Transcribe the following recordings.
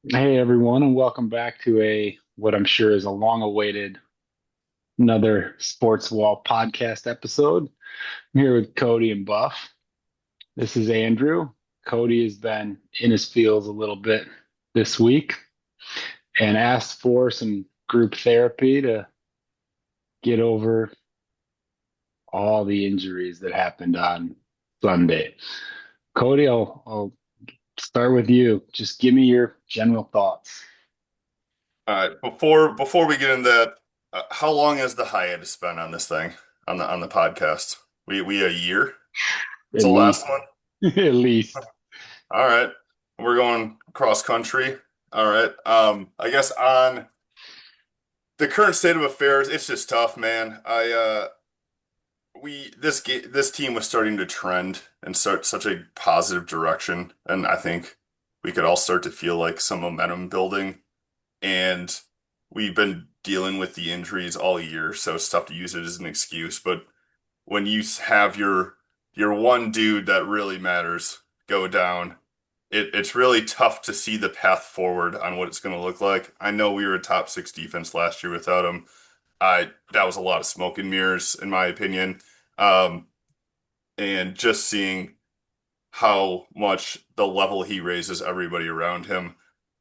Hey everyone, and welcome back to a what I'm sure is a long-awaited another Sports Wall podcast episode. I'm here with Cody and Buff. This is Andrew. Cody has been in his feels a little bit this week and asked for some group therapy to get over all the injuries that happened on Sunday. Cody, I'll start with you. Just give me your general thoughts. All right. Before we get into that, how long has the hiatus been on this thing on the podcast? We a year? It's At the last least, one. at least. All right. We're going cross country. All right. I guess on the current state of affairs, it's just tough, man. This team was starting to trend and start such a positive direction, and I think we could all start to feel like some momentum building. And we've been dealing with the injuries all year, so it's tough to use it as an excuse. But when you have your one dude that really matters go down, it's really tough to see the path forward on what it's going to look like. I know we were a top six defense last year without him. I That was a lot of smoke and mirrors, in my opinion. Um, and just seeing how much the level he raises everybody around him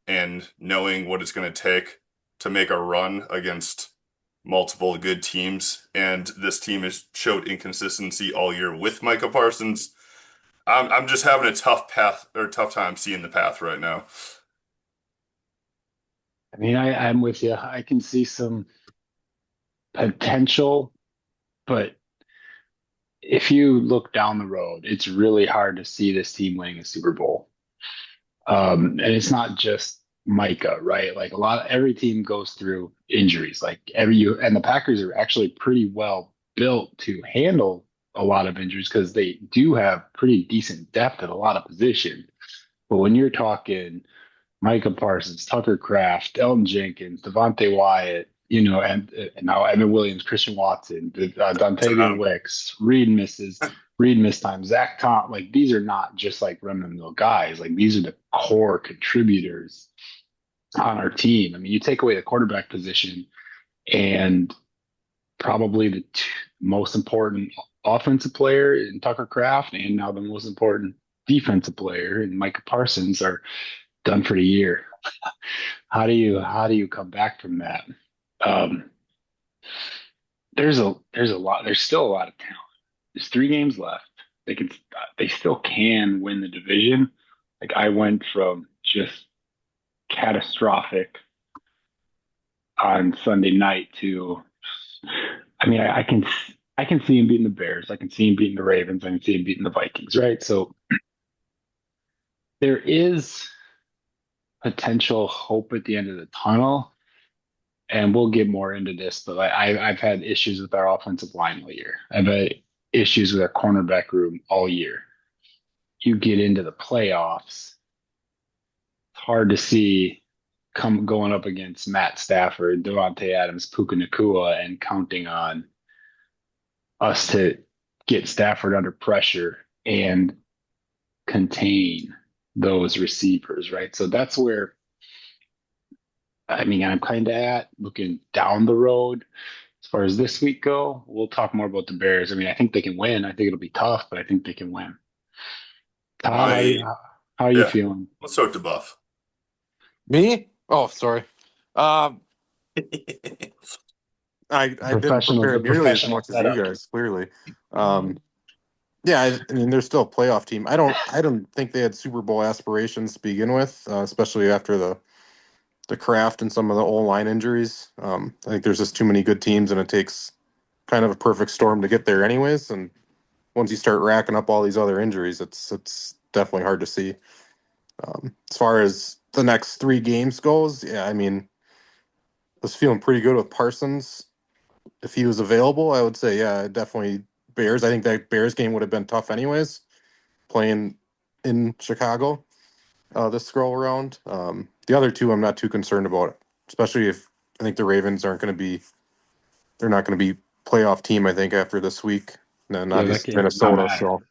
and knowing what it's going to take to make a run against multiple good teams. And this team has showed inconsistency all year with Micah Parsons. I'm just having a tough time seeing the path right now. I mean, I'm with you. I can see some potential, but if you look down the road, it's really hard to see this team winning a Super Bowl. And it's not just Micah, right? Like every team goes through injuries. Like every you and the Packers are actually pretty well built to handle a lot of injuries because they do have pretty decent depth at a lot of positions. But when you're talking Micah Parsons, Tucker Kraft, Elton Jenkins, Devontae Wyatt, and now Evan Williams, Christian Watson, Dontavian Um, Wicks, Reed missed time, Zach Tom. Like these are not just like run of the mill guys. Like these are the core contributors on our team. I mean, you take away the quarterback position and probably the most important offensive player in Tucker Kraft, and now the most important defensive player in Micah Parsons are done for the year. How do you come back from that? Um, there's a lot. There's still a lot of talent. There's 3 games left. They still can win the division. Like I went from just catastrophic on Sunday night to, I mean, I can see him beating the Bears. I can see him beating the Ravens. I can see him beating the Vikings. Right. So there is potential hope at the end of the tunnel. And we'll get more into this, but I've had issues with our offensive line all year. I've had issues with our cornerback room all year. You get into the playoffs, it's hard to see come going up against Matt Stafford, Devontae Adams, Puka Nacua, and counting on us to get Stafford under pressure and contain those receivers, right? So that's where I mean I'm kind of at looking down the road. As far as this week go, we'll talk more about the Bears. I mean, I think they can win. I think it'll be tough, but I think they can win. Todd, I how are you Yeah. feeling? Let's start the buff. Me? Oh, sorry. Um, I didn't The prepare nearly as professional much as you setup. guys, clearly. Um, yeah, I mean they're still a playoff team. I don't think they had Super Bowl aspirations to begin with, especially after the craft and some of the O-line injuries. I think there's just too many good teams, and it takes kind of a perfect storm to get there, anyways. And once you start racking up all these other injuries, it's definitely hard to see. As far as the next 3 games goes, yeah, I mean, I was feeling pretty good with Parsons. If he was available, I would say, yeah, definitely Bears. I think that Bears game would have been tough anyways, playing in Chicago this scroll around. The other two, I'm not too concerned about, especially if I think the Ravens aren't going to be, they're not going to be playoff team, I think, after this week. And then Yeah, that obviously game does not Minnesota. matter. So,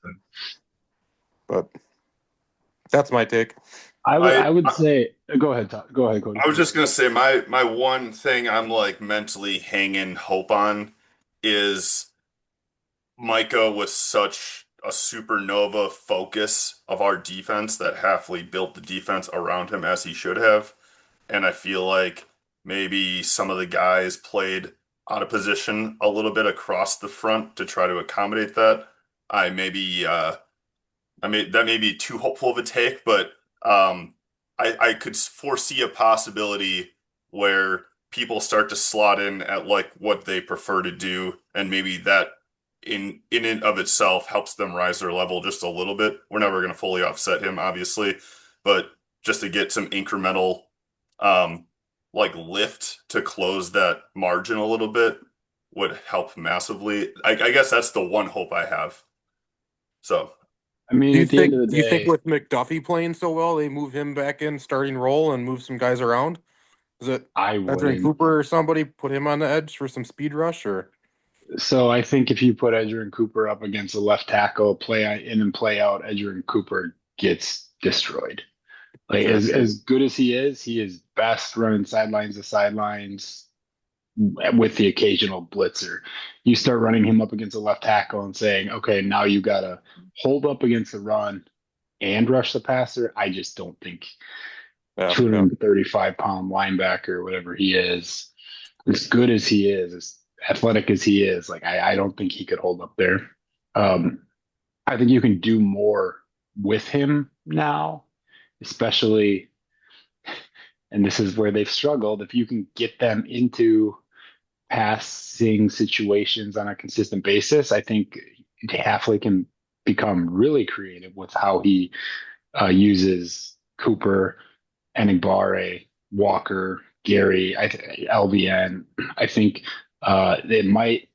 but That's my take. I would I say go ahead, Todd. Go ahead, Cody. I was just gonna say my one thing I'm like mentally hanging hope on is Micah with such a supernova focus of our defense that Halfley built the defense around him as he should have. And I feel like maybe some of the guys played out of position a little bit across the front to try to accommodate that. I maybe I mean, that may be too hopeful of a take, but I could foresee a possibility where people start to slot in at like what they prefer to do, and maybe that in and of itself helps them rise their level just a little bit. We're never going to fully offset him, obviously, but just to get some incremental um, like lift to close that margin a little bit would help massively. I guess that's the one hope I have. So. I mean, at the end of the Do you think day, with McDuffie playing so well, they move him back in starting role and move some guys around? Is it I Edgerrin wouldn't. Cooper or somebody put him on the edge for some speed rush or So I think if you put Edgerrin Cooper up against a left tackle, in and play out, Edgerrin Cooper gets destroyed. Like okay. as good as he is best running sidelines to sidelines with the occasional blitzer. You start running him up against a left tackle and saying, okay, now you got to hold up against the run and rush the passer. I just don't think Yeah, yeah. 235-pound linebacker, whatever he is, as good as he is, as athletic as he is, like I don't think he could hold up there. Um, I think you can do more with him now, especially, and this is where they've struggled. If you can get them into passing situations on a consistent basis, I think Halfley can become really creative with how he uses Cooper, Enigbare, Walker, Gary, LVN. I think it might,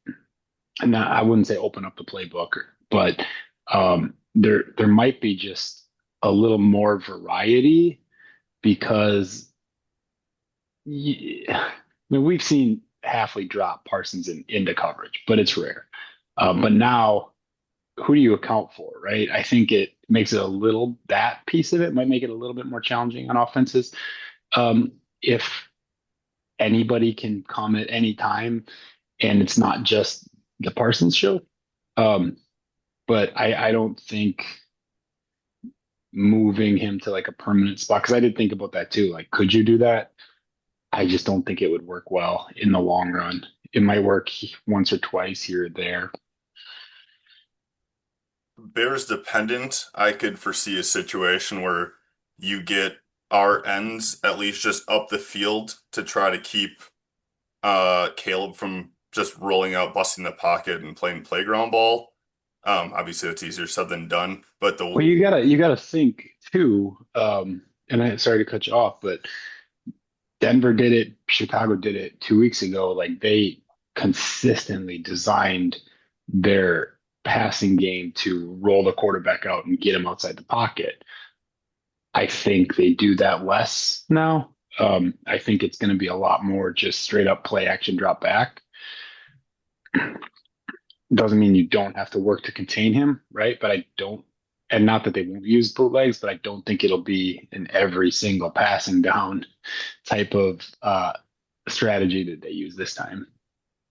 not, I wouldn't say open up the playbook, but there might be just a little more variety because I mean, we've seen Halfley drop Parsons into coverage, but it's rare. But now, who do you account for, right? I think it makes it a little, that piece of it might make it a little bit more challenging on offenses. If anybody can come at any time and it's not just the Parsons show. Um, but I don't think moving him to like a permanent spot, because I did think about that too. Like, could you do that? I just don't think it would work well in the long run. It might work once or twice here or there. Bears dependent, I could foresee a situation where you get our ends at least just up the field to try to keep Caleb from just rolling out, busting the pocket and playing playground ball. Obviously that's easier said than done, but the Well, you gotta think too. And sorry to cut you off, but Denver did it, Chicago did it 2 weeks ago. Like they consistently designed their passing game to roll the quarterback out and get him outside the pocket. I think they do that less now. I think it's going to be a lot more just straight up play action drop back. Doesn't mean you don't have to work to contain him, right? But I don't, and not that they won't use bootlegs, but I don't think it'll be in every single passing down type of strategy that they use this time.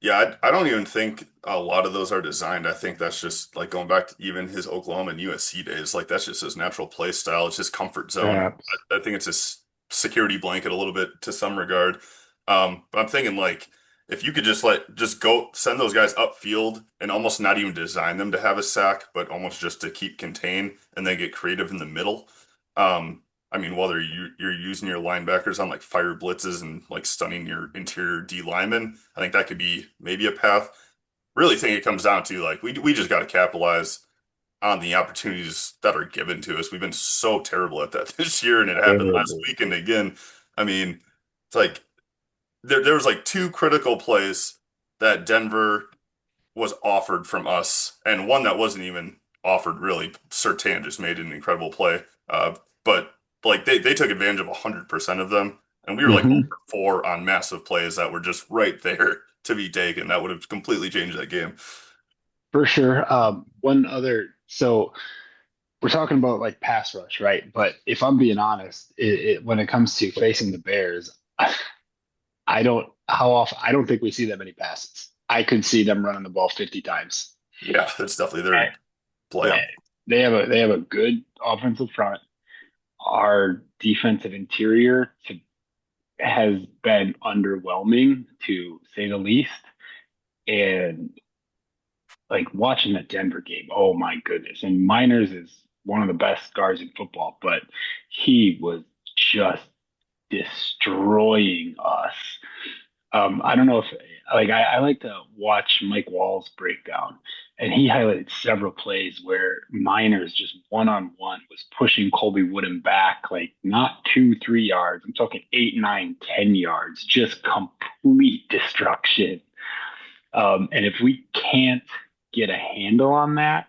yeah, I don't even think a lot of those are designed. I think that's just like going back to even his Oklahoma and USC days. Like that's just his natural play style. It's his comfort zone. Perhaps. I think it's his security blanket a little bit to some regard. But I'm thinking like if you could just go send those guys upfield and almost not even design them to have a sack, but almost just to keep contain and then get creative in the middle. Um, I mean, whether you're using your linebackers on like fire blitzes and like stunning your interior D linemen, I think that could be maybe a path. Really think it comes down to like we just got to capitalize on the opportunities that are given to us. We've been so terrible at that this year, and it happened last Terrible. weekend again. I mean, it's like there was like two critical plays that Denver was offered from us, and one that wasn't even offered really. Sertan just made an incredible play. But like they took advantage of 100% of them, and we were like Hmm. over 4 on massive plays that were just right there to be taken. That would have completely changed that game. For sure. One other, so we're talking about like pass rush, right? But if I'm being honest, when it comes to facing the Bears, I don't how often I don't think we see that many passes. I could see them running the ball 50 times. Yeah, that's definitely their And plan. they have a good offensive front. Our defensive interior has been underwhelming to say the least. And like watching that Denver game, oh my goodness. And Miners is one of the best guards in football, but he was just destroying us. I don't know if like I like to watch Mike Wall's breakdown, and he highlighted several plays where Miners just one on one was pushing Colby Wooden back like not 2, 3 yards. I'm talking 8, 9, 10 yards, just complete destruction. And if we can't get a handle on that,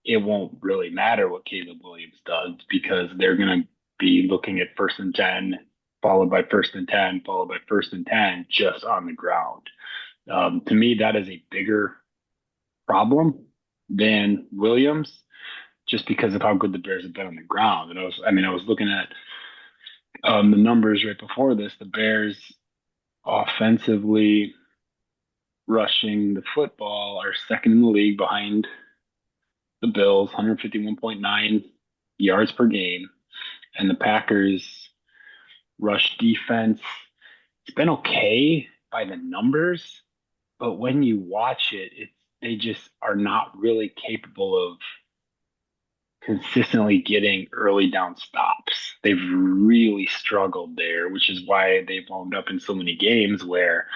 it won't really matter what Caleb Williams does because they're going to be looking at 1st and 10, followed by 1st and 10, followed by 1st and 10, just on the ground. To me, that is a bigger problem than Williams, just because of how good the Bears have been on the ground. And I was looking at the numbers right before this. The Bears offensively rushing the football are second in the league behind the Bills, 151.9 yards per game. And the Packers rush defense, it's been okay by the numbers, but when you watch they just are not really capable of consistently getting early down stops. They've really struggled there, which is why they've wound up in so many games where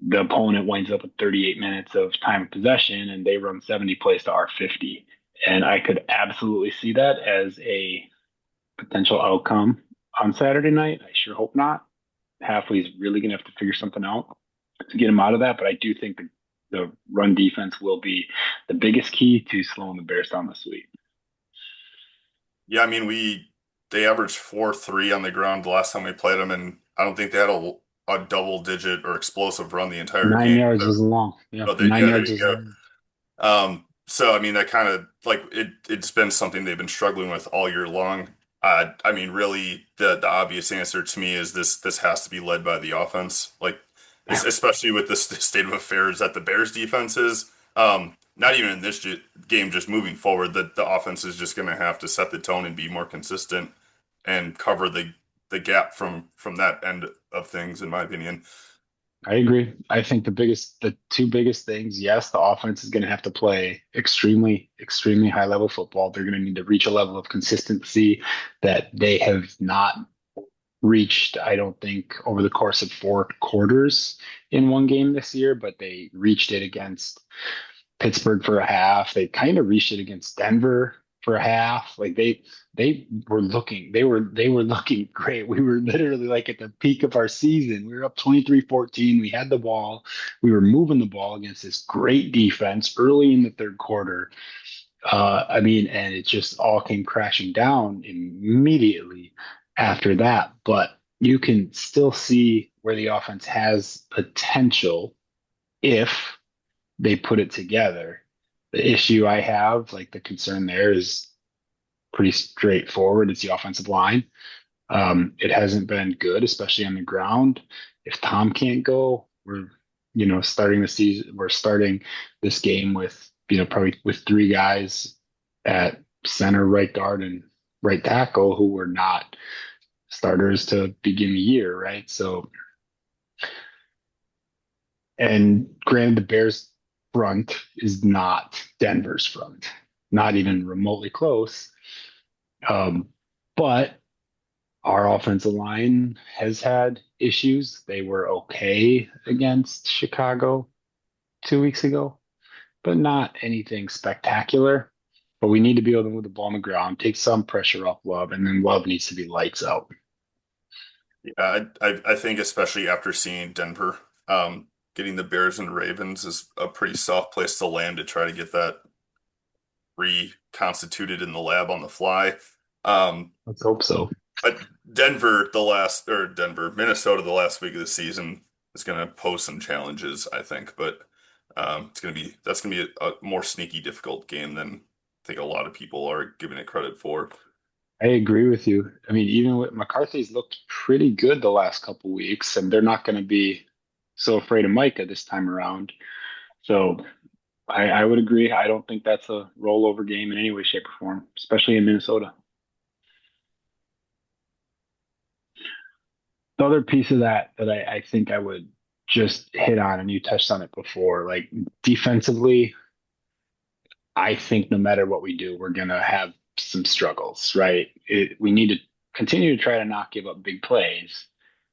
the opponent winds up with 38 minutes of time of possession and they run 70 plays to our 50. And I could absolutely see that as a potential outcome on Saturday night. I sure hope not. Halfley's really going to have to figure something out to get him out of that. But I do think the run defense will be the biggest key to slowing the Bears down this week. Yeah, I mean they averaged 4.3 on the ground the last time we played them, and I don't think they had a double digit or explosive run the entire Nine game. yards So, was long. Yeah, oh, nine yeah, there yards you was go. long. So I mean that kind of like it's been something they've been struggling with all year long. I mean, really, the obvious answer to me is this has to be led by the offense. Like, especially with this state of affairs that the Bears defense is. Not even in this game, just moving forward, that the offense is just going to have to set the tone and be more consistent and cover the gap from that end of things, in my opinion. I agree. I think the two biggest things, yes, the offense is going to have to play extremely, extremely high level football. They're going to need to reach a level of consistency that they have not reached, I don't think, over the course of 4 quarters in one game this year, but they reached it against Pittsburgh for a half. They kind of reached it against Denver for a half. Like they were looking great. We were literally like at the peak of our season. We were up 23-14. We had the ball. We were moving the ball against this great defense early in the third quarter. And it just all came crashing down immediately after that. But you can still see where the offense has potential if they put it together. The issue I have, like the concern there, is pretty straightforward. It's the offensive line. It hasn't been good, especially on the ground. If Tom can't go, starting the season. We're starting this game with, probably with 3 guys at center, right guard, and right tackle who were not starters to begin the year, right? So, and granted, the Bears front is not Denver's front, not even remotely close. Um, but our offensive line has had issues. They were okay against Chicago 2 weeks ago, but not anything spectacular. But we need to be able to move the ball on the ground, take some pressure off Love, and then Love needs to be lights out. Yeah, I think especially after seeing Denver, getting the Bears and Ravens is a pretty soft place to land to try to get that reconstituted in the lab on the fly. Um, Let's hope so. but Minnesota the last week of the season is going to pose some challenges, I think. But that's going to be a more sneaky, difficult game than think a lot of people are giving it credit for. I agree with you. I mean, even with McCarthy's looked pretty good the last couple weeks, and they're not going to be so afraid of Micah this time around. So I would agree. I don't think that's a rollover game in any way, shape, or form, especially in Minnesota. The other piece of that I think I would just hit on, and you touched on it before, like defensively, I think no matter what we do, we're gonna have some struggles, right? We need to continue to try to not give up big plays,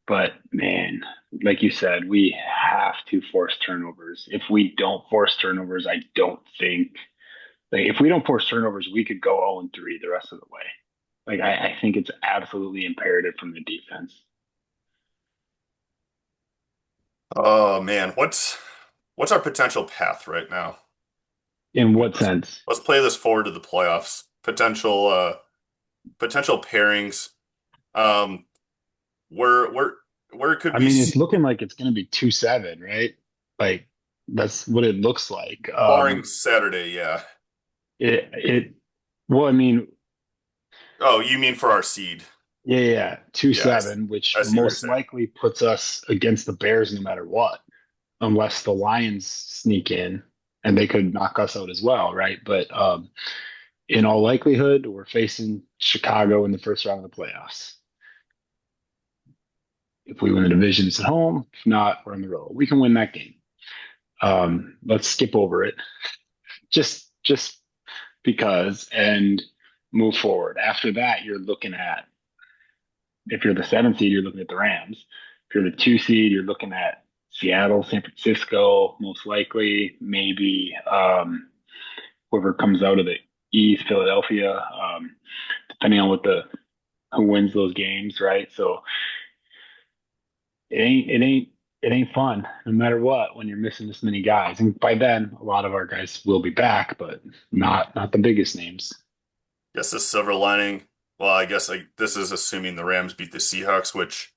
but man, like you said, we have to force turnovers. If we don't force turnovers, I don't think like if we don't force turnovers, we could go 0-3 the rest of the way. Like I think it's absolutely imperative from the defense. Oh man, what's our potential path right now? In I mean, what sense? let's play this forward to the playoffs. Potential pairings. Um, where where could I we mean, see it's looking like it's going to be 2-7, right? Like that's what it looks like. barring Saturday? Yeah. It well, I mean, Oh, you mean for our seed? yeah, two Yeah, seven, which I see what you're most saying. likely puts us against the Bears no matter what, unless the Lions sneak in and they could knock us out as well, right? But in all likelihood, we're facing Chicago in the first round of the playoffs. If we win the division, it's at home. If not, we're on the road. We can win that game. Let's skip over it, just because, and move forward. After that, you're looking at if you're the 7 seed, you're looking at the Rams. If you're the 2 seed, you're looking at Seattle, San Francisco, most likely, maybe whoever comes out of the East, Philadelphia, depending on what the who wins those games, right? So it ain't fun no matter what when you're missing this many guys. And by then, a lot of our guys will be back, but not the biggest names. Guess the silver lining. Well, I guess this is assuming the Rams beat the Seahawks, which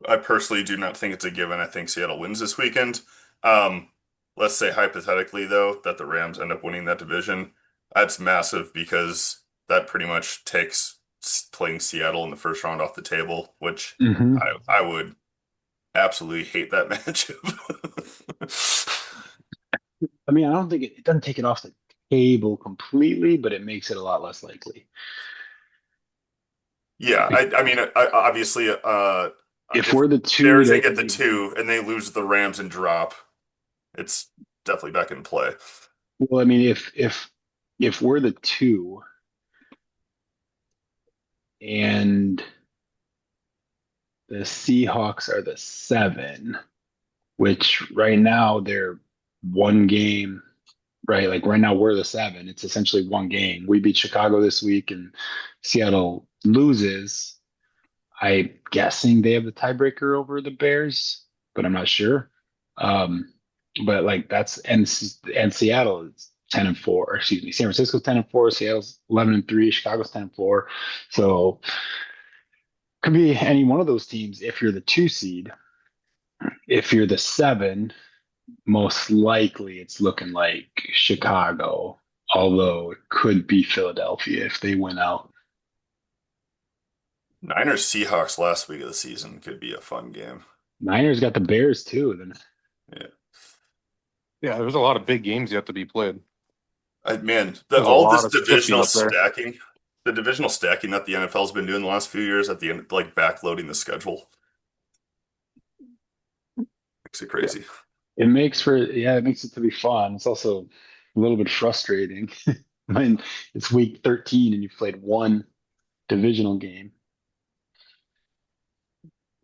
I personally do not think it's a given. I think Seattle wins this weekend. Um, let's say hypothetically though that the Rams end up winning that division. That's massive because that pretty much takes playing Seattle in the first round off the table, which Hmm. I would absolutely hate that matchup. I mean, I don't think it doesn't take it off the table completely, but it makes it a lot less likely. Yeah, I mean, obviously, If if we're the two, Bears they they get can the be. two and they lose the Rams and drop, it's definitely back in play. Well, I mean, if we're the two and the Seahawks are the 7, which right now they're one game, right? Like right now we're the 7. It's essentially one game. We beat Chicago this week and Seattle loses. I'm guessing they have the tiebreaker over the Bears, but I'm not sure. Um, but like that's and Seattle is 10-4, or excuse me, San Francisco's 10-4, Seattle's 11-3, Chicago's 10-4. So could be any one of those teams if you're the 2 seed. If you're the 7, most likely it's looking like Chicago, although it could be Philadelphia if they win out. Niners Seahawks last week of the season could be a fun game. Niners got the Bears too. Then Yeah, Yeah, there's a lot of big games yet to be played. man, There's a all lot this of sifties divisional up there. stacking, the divisional stacking that the NFL's been doing the last few years at the end, like backloading the schedule, makes it Yeah. crazy. it makes for yeah, it makes it to be fun. It's also a little bit frustrating when it's week 13 and you've played one divisional game.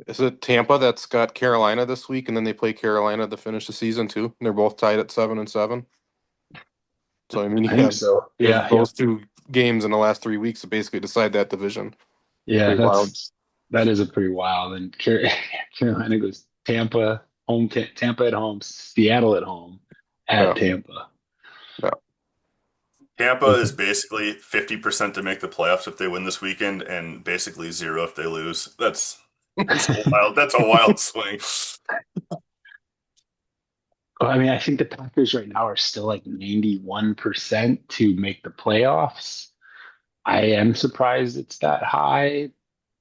Is it Tampa that's got Carolina this week, and then they play Carolina to finish the season too? And they're both tied at 7-7. So I mean, I think so. you have Yeah, yep. those two games in the last 3 weeks to basically decide that division. Yeah, Pretty wild. that is a pretty wild. And Carolina goes Tampa home, Tampa at home, Seattle at home, at Yeah, Tampa. yeah. Tampa is basically 50% to make the playoffs if they win this weekend, and basically zero if they lose. That's a wild swing. I mean, I think the Packers right now are still like 91% to make the playoffs. I am surprised it's that high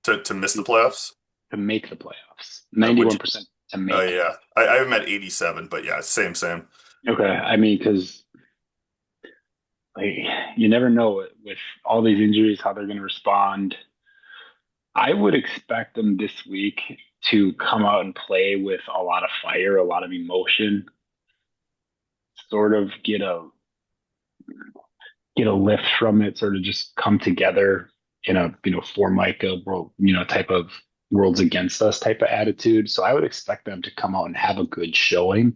To miss the to, playoffs? to make the playoffs. Would you? 91% to Oh make it. yeah, I have him at 87, but yeah, same, same. Okay. I mean, because like you never know with all these injuries how they're going to respond. I would expect them this week to come out and play with a lot of fire, a lot of emotion, sort of get a lift from it, sort of just come together in a Formica world, type of worlds against us type of attitude. So I would expect them to come out and have a good showing.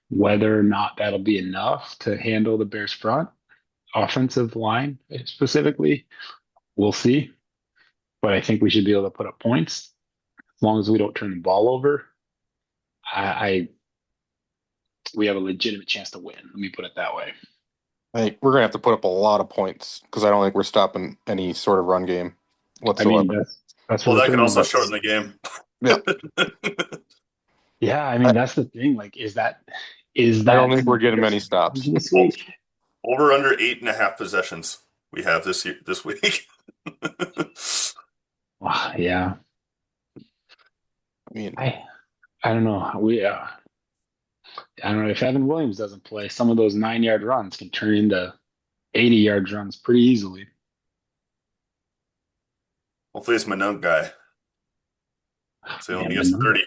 Whether or not that'll be enough to handle the Bears front offensive line specifically, we'll see. But I think we should be able to put up points as long as we don't turn the ball over. I we have a legitimate chance to win. Let me put it that way. I think we're gonna have to put up a lot of points because I don't think we're stopping any sort of run game I mean, whatsoever. that's Well, what the that could thing is. also Like, shorten the game. Yeah, yeah, I I, mean, that's the thing. Like, is I don't that think we're getting Snyder's many revenge stops. this Well, week? over under 8.5 possessions we have this week. Yeah, I mean, I I don't know. I don't know if Evan Williams doesn't play. Some of those 9 yard runs can turn into 80 yard runs pretty easily. Hopefully, it's my note guy, so he only Man, gets 30.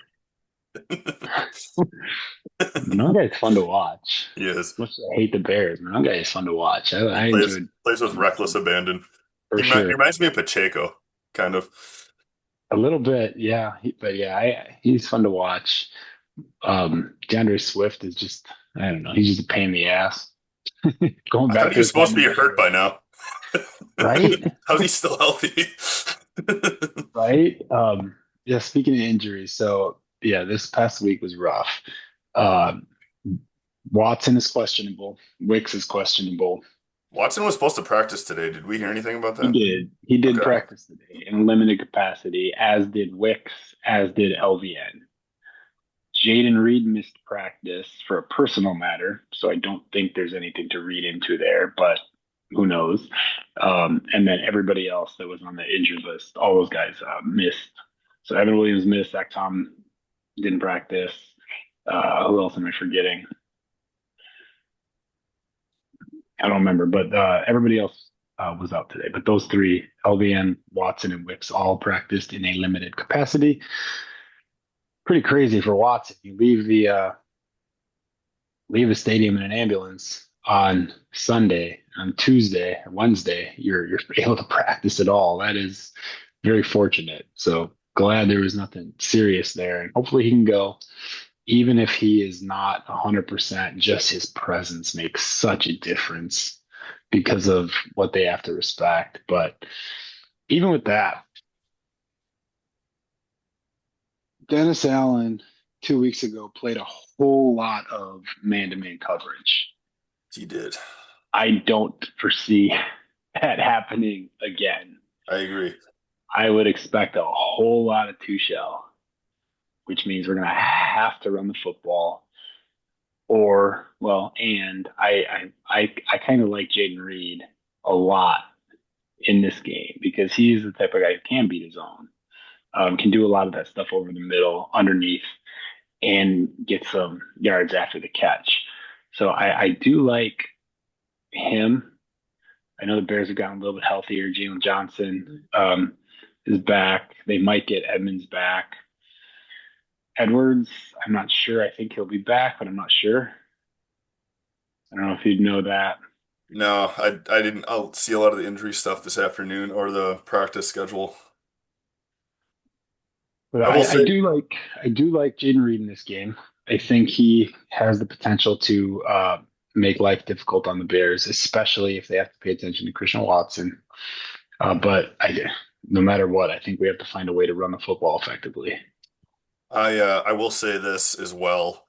Monogay is fun to watch. He is. Much as I hate the Bears, Monogay is fun to watch. He I enjoyed plays with reckless abandon. for He sure. reminds me of Pacheco, kind of. A little bit, yeah. But yeah, he's fun to watch. DeAndre Swift is just, I don't know, he's just a pain in the ass. Going I thought back he to was his supposed to comment be hurt earlier, by now. right? How's he still healthy? Right? Yeah, speaking of injuries, so yeah, this past week was rough. Um, Watson is questionable. Wicks is questionable. Watson was supposed to practice today. Did we hear anything about He that? did. He did Okay. practice today in limited capacity, as did Wicks, as did LVN. Jaden Reed missed practice for a personal matter, so I don't think there's anything to read into there, but who knows? And then everybody else that was on the injured list, all those guys missed. So Evan Williams missed. Zach Tom didn't practice. Who else am I forgetting? I don't remember, but everybody else was out today. But those three, LVN, Watson, and Wicks, all practiced in a limited capacity. Pretty crazy for Watson. You leave a stadium in an ambulance on Sunday, on Tuesday or Wednesday, you're able to practice at all. That is very fortunate. So glad there was nothing serious there, and hopefully he can go. Even if he is not 100%, just his presence makes such a difference because of what they have to respect. But even with that, Dennis Allen 2 weeks ago played a whole lot of man-to-man coverage. He did. I don't foresee that happening again. I agree. I would expect a whole lot of two shell, which means we're going to have to run the football. Or, well, and I kind of like Jaden Reed a lot in this game because he's the type of guy who can beat his own, can do a lot of that stuff over the middle, underneath, and get some yards after the catch. So I do like him. I know the Bears have gotten a little bit healthier. Jalen Johnson is back. They might get Edmonds back. Edwards, I'm not sure. I think he'll be back, but I'm not sure. I don't know if you'd know that. No, I didn't. I'll see a lot of the injury stuff this afternoon or the practice schedule. But I will I say, do like Jaden Reed in this game. I think he has the potential to make life difficult on the Bears, especially if they have to pay attention to Christian Watson. But no matter what, I think we have to find a way to run the football effectively. I will say this as well.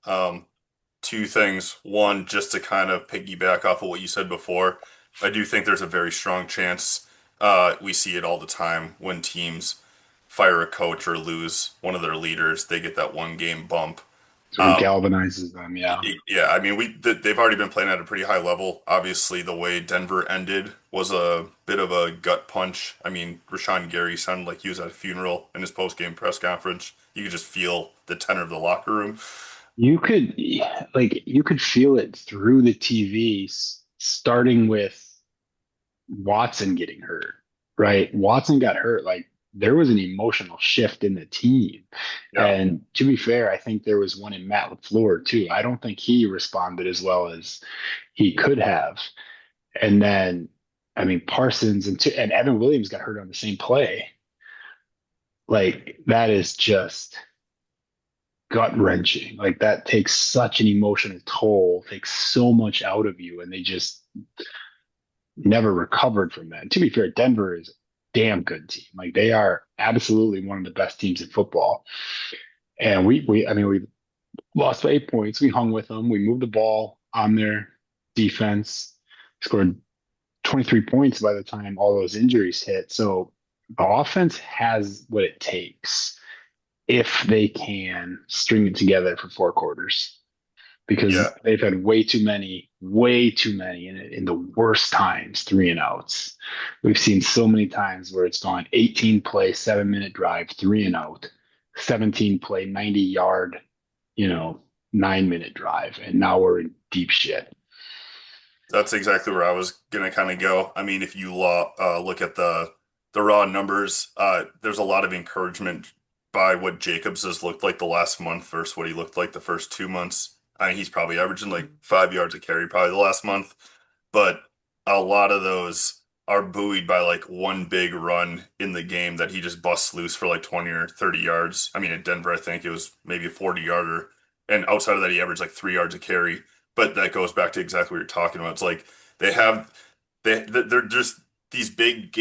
Two things. One, just to kind of piggyback off of what you said before, I do think there's a very strong chance. We see it all the time when teams fire a coach or lose one of their leaders, they get that 1 game bump. sort of galvanizes them. Yeah. Yeah, I mean, they've already been playing at a pretty high level. Obviously, the way Denver ended was a bit of a gut punch. I mean, Rashawn Gary sounded like he was at a funeral in his post-game press conference. You could just feel the tenor of the locker room. You could you could feel it through the TV, starting with Watson getting hurt, right? Watson got hurt. Like there was an emotional shift in the team. Yeah, And to be fair, I think there was one in Matt LaFleur too. I don't think he responded as well as he could have. And then, I mean, Parsons and Evan Williams got hurt on the same play. Like that is just gut wrenching. Like that takes such an emotional toll, takes so much out of you, and they just never recovered from that. And to be fair, Denver is a damn good team. Like they are absolutely one of the best teams in football. And I mean, we lost by 8 points. We hung with them. We moved the ball on their defense, scored 23 points by the time all those injuries hit. So the offense has what it takes if they can string it together for 4 quarters because yeah. they've had way too many in the worst times, 3-and-outs. We've seen so many times where it's gone 18 play, 7 minute drive, 3-and-out, 17 play, 90 yard, you know, 9 minute drive. And now we're in deep shit. That's exactly where I was gonna kind of go. I mean, if you look at the raw numbers, there's a lot of encouragement by what Jacobs has looked like the last month versus what he looked like the first 2 months. I mean, he's probably averaging like 5 yards a carry probably the last month, but a lot of those are buoyed by like one big run in the game that he just busts loose for like 20 or 30 yards. I mean, at Denver, I think it was maybe a 40 yarder, and outside of that, he averaged like 3 yards a carry. But that goes back to exactly what you're talking about. It's like they have they're just these big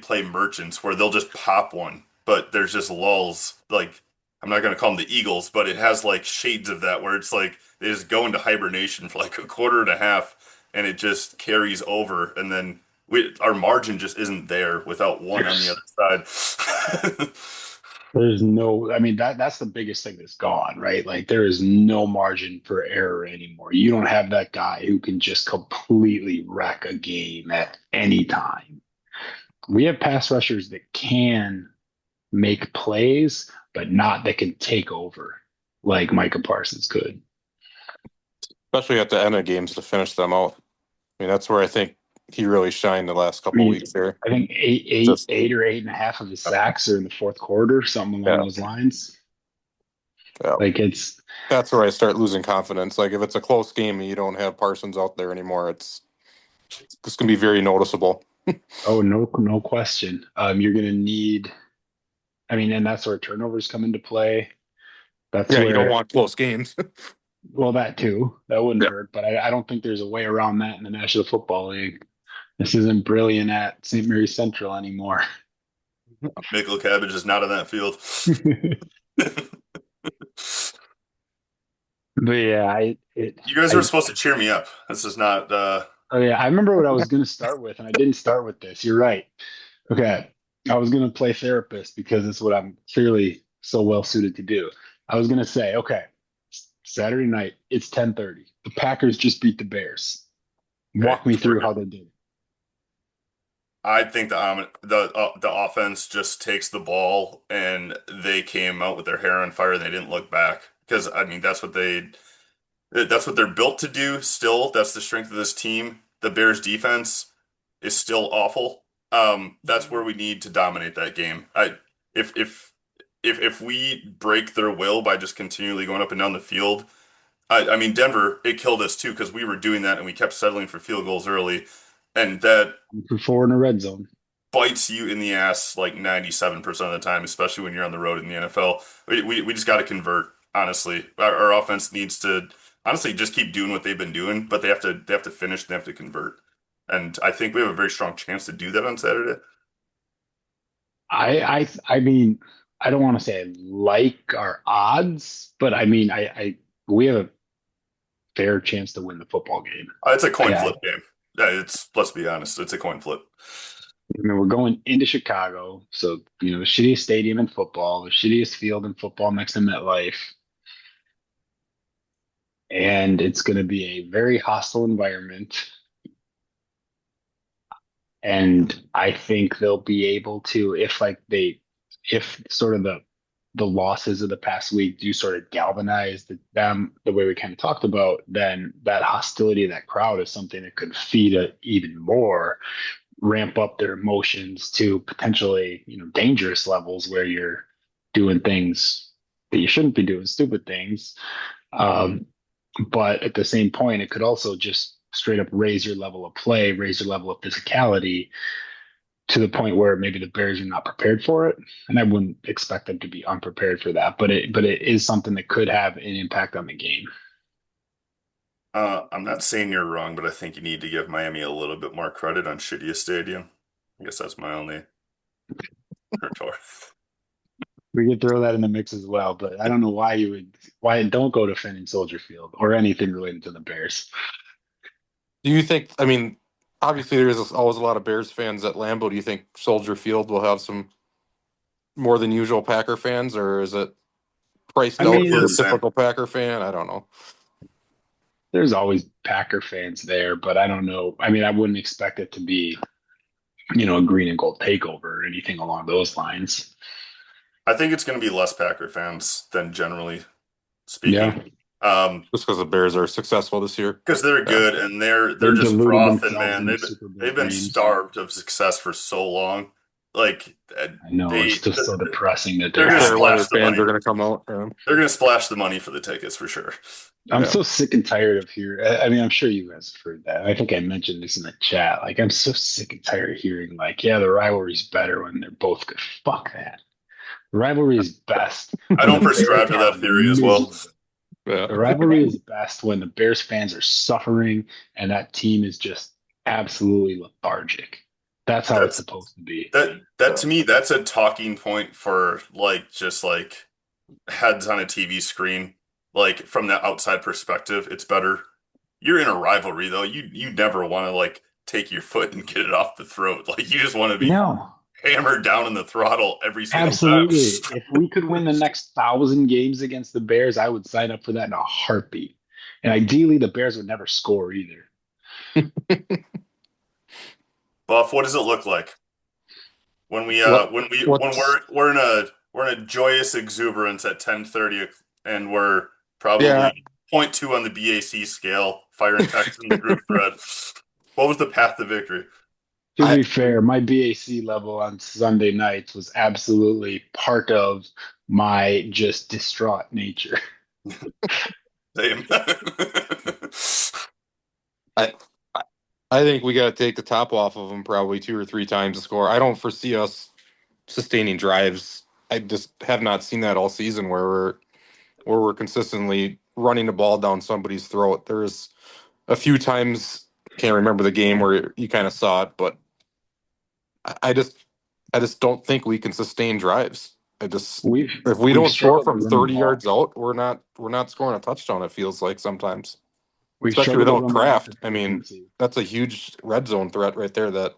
play merchants where they'll just pop one, but there's just lulls. Like I'm not gonna call them the Eagles, but it has like shades of that where it's like they just go into hibernation for like a quarter and a half, and it just carries over, and then our margin just isn't there without one on the There's other side. there's no, I mean that's the biggest thing that's gone, right? Like there is no margin for error anymore. You don't have that guy who can just completely wreck a game at any time. We have pass rushers that can make plays, but not that can take over like Micah Parsons could. especially at the end of games to finish them out. I mean, that's where I think he really shined the last I couple of mean, weeks there. I think Just eight or 8.5 of his sacks are in the fourth quarter, something along yeah, those lines. yeah. Like it's That's where I start losing confidence. Like if it's a close game and you don't have Parsons out there anymore, it's gonna be very noticeable. oh no question. You're gonna need. I mean, and that's where turnovers come into play. That's Yeah, you don't where want close games. well that too that wouldn't Yeah. hurt, but I don't think there's a way around that in the National Football League. This isn't brilliant at St. Mary's Central anymore. Michael Cabbage is not on that field. But yeah, You guys were I supposed to cheer me up. This is not oh yeah, I remember what I was gonna start with, and I didn't start with this. You're right. Okay, I was gonna play therapist because it's what I'm clearly so well suited to do. I was gonna say, okay, Saturday night, it's 10:30. The Packers just beat the Bears. okay. Walk me through how they did it. I think the offense just takes the ball and they came out with their hair on fire and they didn't look back because I mean that's what they're built to do. Still, that's the strength of this team. The Bears defense is still awful. That's where we need to dominate that game. If if if we break their will by just continually going up and down the field, I mean Denver, it killed us too because we were doing that and we kept settling for field goals early, and that For four in the red zone. bites you in the ass like 97% of the time, especially when you're on the road in the NFL. We just got to convert, honestly. Our offense needs to honestly just keep doing what they've been doing, but they have to finish, they have to convert. And I think we have a very strong chance to do that on Saturday. I mean, I don't want to say I like our odds, but I mean, we have a fair chance to win the football game. It's a coin Yeah, flip game. Yeah, let's be honest, it's a coin flip. I mean, we're going into Chicago, so the shittiest stadium in football, the shittiest field in football next to MetLife. and it's going to be a very hostile environment. And I think they'll be able to, if sort of the losses of the past week do sort of galvanize them the way we kind of talked about, then that hostility of that crowd is something that could feed it even more, ramp up their emotions to potentially, dangerous levels where you're doing things that you shouldn't be doing, stupid things. Um, but at the same point, it could also just straight up raise your level of play, raise your level of physicality to the point where maybe the Bears are not prepared for it. And I wouldn't expect them to be unprepared for that, but it is something that could have an impact on the game. I'm not saying you're wrong, but I think you need to give Miami a little bit more credit on shittiest stadium. I guess that's my only retort. We could throw that in the mix as well, but I don't know why don't go to Fenning Soldier Field or anything related to the Bears. Do you think? I mean, obviously there's always a lot of Bears fans at Lambeau. Do you think Soldier Field will have some more than usual Packer fans, or is it priced I out Be for the the mean, same. typical Packer fan? I don't know. there's always Packer fans there, but I don't know. I mean, I wouldn't expect it to be, a green and gold takeover or anything along those lines. I think it's going to be less Packer fans than generally speaking. Yeah. Just because the Bears are successful this year. Because they're Yeah. good and they're They've just deluded frothing, themselves man. into Super Bowl They've been dreams. starved of success for so long. Like I know it's they just so depressing that they're they're The gonna fair having weather splash this. the fans money. are going to come out. Yeah. They're gonna splash the money for the tickets for sure. I'm Yeah. so sick and tired of hearing. I mean, I'm sure you guys have heard that. I think I mentioned this in the chat. Like, I'm so sick and tired of hearing, like, yeah, the rivalry's better when they're both good. Fuck that. The rivalry is best I when don't the Bears prescribe to are that theory as well. miserable. Yeah. The rivalry is best when the Bears fans are suffering and that team is just absolutely lethargic. That's how it's That's supposed to be. that Yeah. to me, that's a talking point for like just like heads on a TV screen. Like from the outside perspective, it's better. You're in a rivalry though. You never want to like take your foot and get it off the throat. Like you just want to be No, hammered down in the throttle every single time. absolutely. If we could win the next 1,000 games against the Bears, I would sign up for that in a heartbeat. And ideally, the Bears would never score either. Buff, what does it look like when we What? when What's? we're in a joyous exuberance at 10:30 and we're Yeah. probably point 0.2 on the BAC scale, firing text in the group thread. What was the path to victory? To I be fair, my BAC level on Sunday nights was absolutely part of my just distraught nature. Same. I I think we got to take the top off of them probably two or three times to score. I don't foresee us sustaining drives. I just have not seen that all season where we're consistently running the ball down somebody's throat. There's a few times, can't remember the game where you kind of saw it, but I I just I just don't think we can sustain drives. I just We've if we we've don't score struggled to from run the 30 ball. yards out, we're not scoring a touchdown. It feels like sometimes, We've especially struggled to without run the ball Kraft. I mean, consistency. that's a huge red zone threat right there that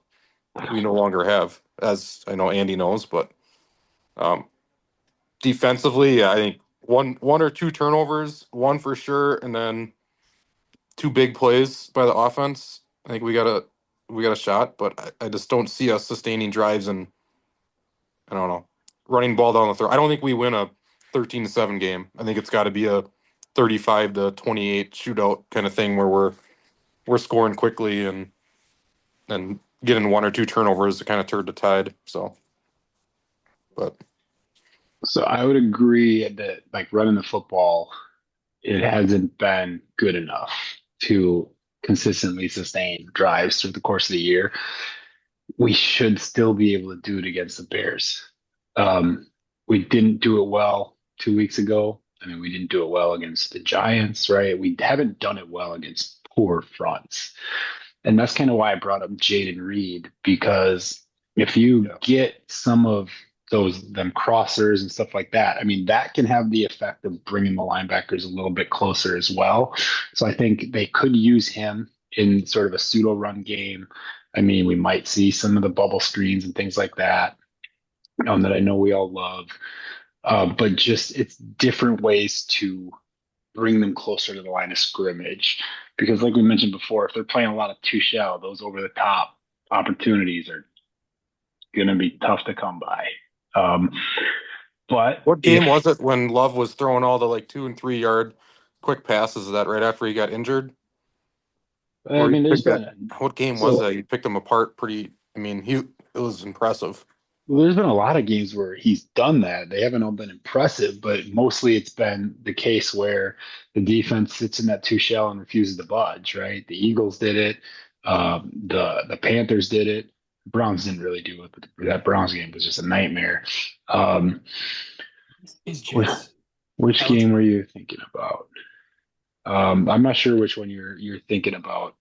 we no longer have, as I know Andy knows. But um, defensively, yeah, I think one or two turnovers, one for sure, and then two big plays by the offense. I think we got a shot, but I just don't see us sustaining drives and I don't know running ball down the throat. I don't think we win a 13-7 game. I think it's got to be a 35-28 shootout kind of thing where we're scoring quickly and getting one or two turnovers to kind of turn the tide. So, but So I would agree that like running the football, it hasn't been good enough to consistently sustain drives through the course of the year. We should still be able to do it against the Bears. Um, we didn't do it well 2 weeks ago. I mean, we didn't do it well against the Giants, right? We haven't done it well against poor fronts. And that's kind of why I brought up Jaden Reed, because if you Yeah. get some of them crossers and stuff like that, I mean, that can have the effect of bringing the linebackers a little bit closer as well. So I think they could use him in sort of a pseudo run game. I mean, we might see some of the bubble screens and things like that, that I know we all love. But just it's different ways to bring them closer to the line of scrimmage. Because, like we mentioned before, if they're playing a lot of two shell, those over the top opportunities are going to be tough to come by. Um, but What if game was it when Love was throwing all the like 2 and 3 yard quick passes? Is that right after he got injured? I Or he mean, there's picked that? been What game was so that? He picked him apart pretty. I mean, he it was impressive. well, there's been a lot of games where he's done that. They haven't all been impressive, but mostly it's been the case where the defense sits in that two shell and refuses to budge, right? The Eagles did it. The Panthers did it. Browns didn't really do it, but that Browns game was just a nightmare. Um, Is which, Jace which game eligible? were you thinking about? I'm not sure which one you're thinking about,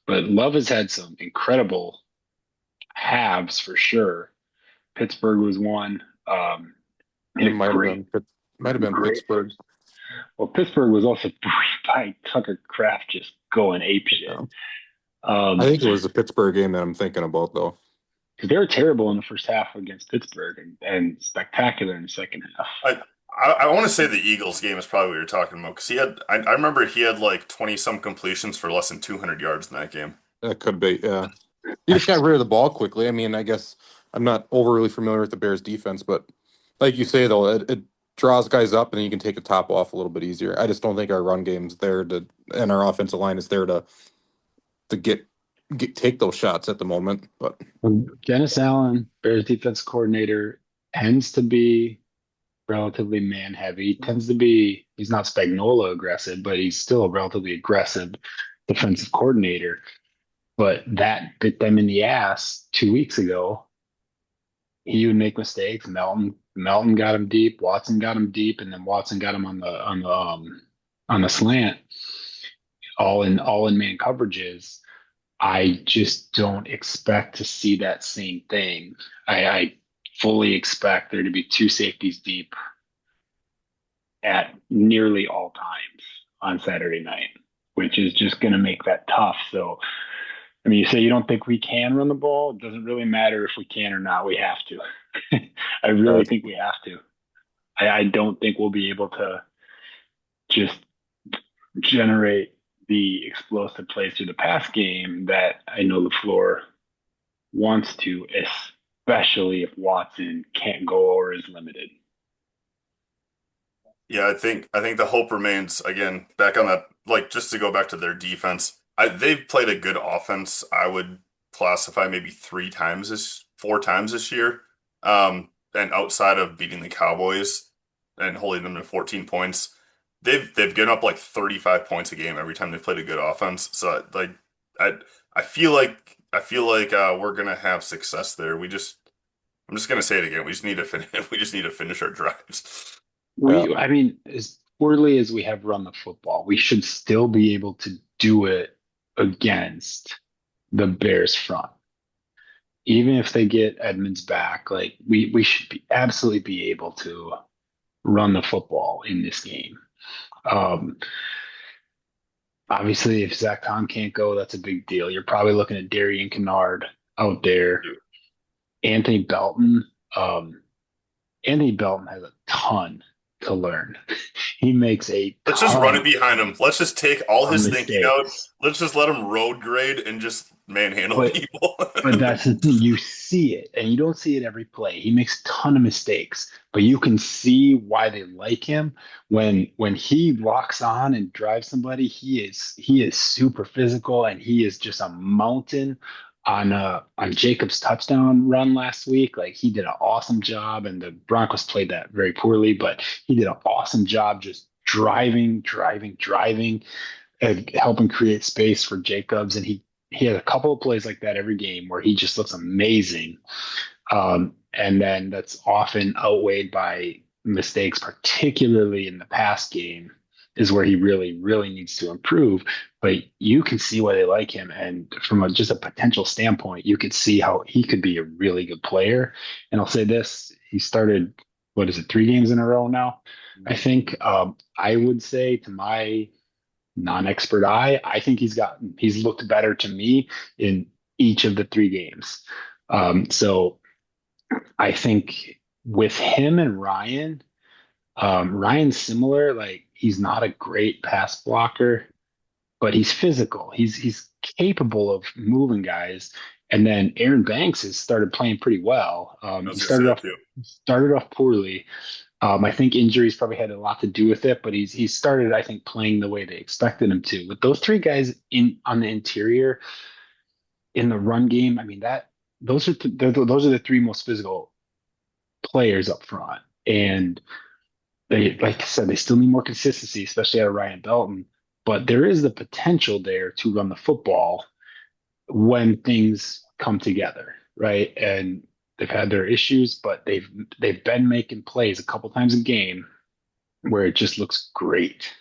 but Love has had some incredible halves for sure. Pittsburgh was one. He It had a great, might have been great Pittsburgh. first. Well, Pittsburgh was also by Tucker Kraft just going ape shit. Yeah. I Um, think it was the Pittsburgh game that I'm thinking about though. because they were terrible in the first half against Pittsburgh and spectacular in the second half. I want to say the Eagles game is probably what you're talking about because I remember he had like 20 some completions for less than 200 yards in that game. That could be, yeah. He just got rid of the ball quickly. I mean, I guess I'm not overly familiar with the Bears defense, but like you say though, it draws guys up and then you can take the top off a little bit easier. I just don't think our run game's there to and our offensive line is there to get take those shots at the moment. But Dennis Allen, Bears defense coordinator, tends to be relatively man heavy. Tends to be he's not Spagnola aggressive, but he's still a relatively aggressive defensive coordinator. But that bit them in the ass 2 weeks ago. He would make mistakes. Melton got him deep. Watson got him deep, and then Watson got him on the slant, all in man coverages. I just don't expect to see that same thing. I fully expect there to be two safeties deep at nearly all times on Saturday night, which is just going to make that tough. So, I mean, you say you don't think we can run the ball. It doesn't really matter if we can or not. We have to. I really think we have to. I don't think we'll be able to just generate the explosive plays through the pass game that I know LaFleur wants to, especially if Watson can't go or is limited. Yeah, I think the hope remains again back on that like just to go back to their defense. They've played a good offense. I would classify maybe 4 times this year. And outside of beating the Cowboys and holding them to 14 points, they've given up like 35 points a game every time they've played a good offense. So like I I feel like we're gonna have success there. I'm just gonna say it again. We just need to finish. We just need to finish our drives. I mean, as poorly as we have run the football, we should still be able to do it against the Bears front. Even if they get Edmonds back, like we should be absolutely be able to run the football in this game. Um, Obviously, if Zach Tom can't go, that's a big deal. You're probably looking at Darian Kennard out there. Anthony Belton. Um, Anthony Belton has a ton to learn. He makes a Let's just run ton it behind him. Let's just take all of his thinking out. mistakes. Let's just let him road grade and just manhandle But people. But that's the thing. You see it, and you don't see it every play. He makes a ton of mistakes, but you can see why they like him. When he locks on and drives somebody, he is super physical, and he is just a mountain on Jacob's touchdown run last week. Like he did an awesome job, and the Broncos played that very poorly, but he did an awesome job just driving, and helping create space for Jacobs, and he has a couple of plays like that every game where he just looks amazing. And then that's often outweighed by mistakes, particularly in the pass game, is where he really needs to improve. But you can see why they like him. And from just a potential standpoint, you could see how he could be a really good player. And I'll say this, he started, what is it, 3 games in a row now? I think I would say to my non-expert eye, I think he's looked better to me in each of the 3 games. So I think with him and Ryan, Ryan's similar. Like He's not a great pass blocker, but he's physical. He's capable of moving guys. And then Aaron Banks has started playing pretty well. I He was gonna say that too. started off poorly. I think injuries probably had a lot to do with it, but he's started, I think, playing the way they expected him to. With those three guys in on the interior in the run game, I mean that those are the three most physical players up front, and they, like I said, they still need more consistency, especially out of Ryan Belton. But there is the potential there to run the football when things come together, right? And they've had their issues, but they've been making plays a couple times a game where it just looks great.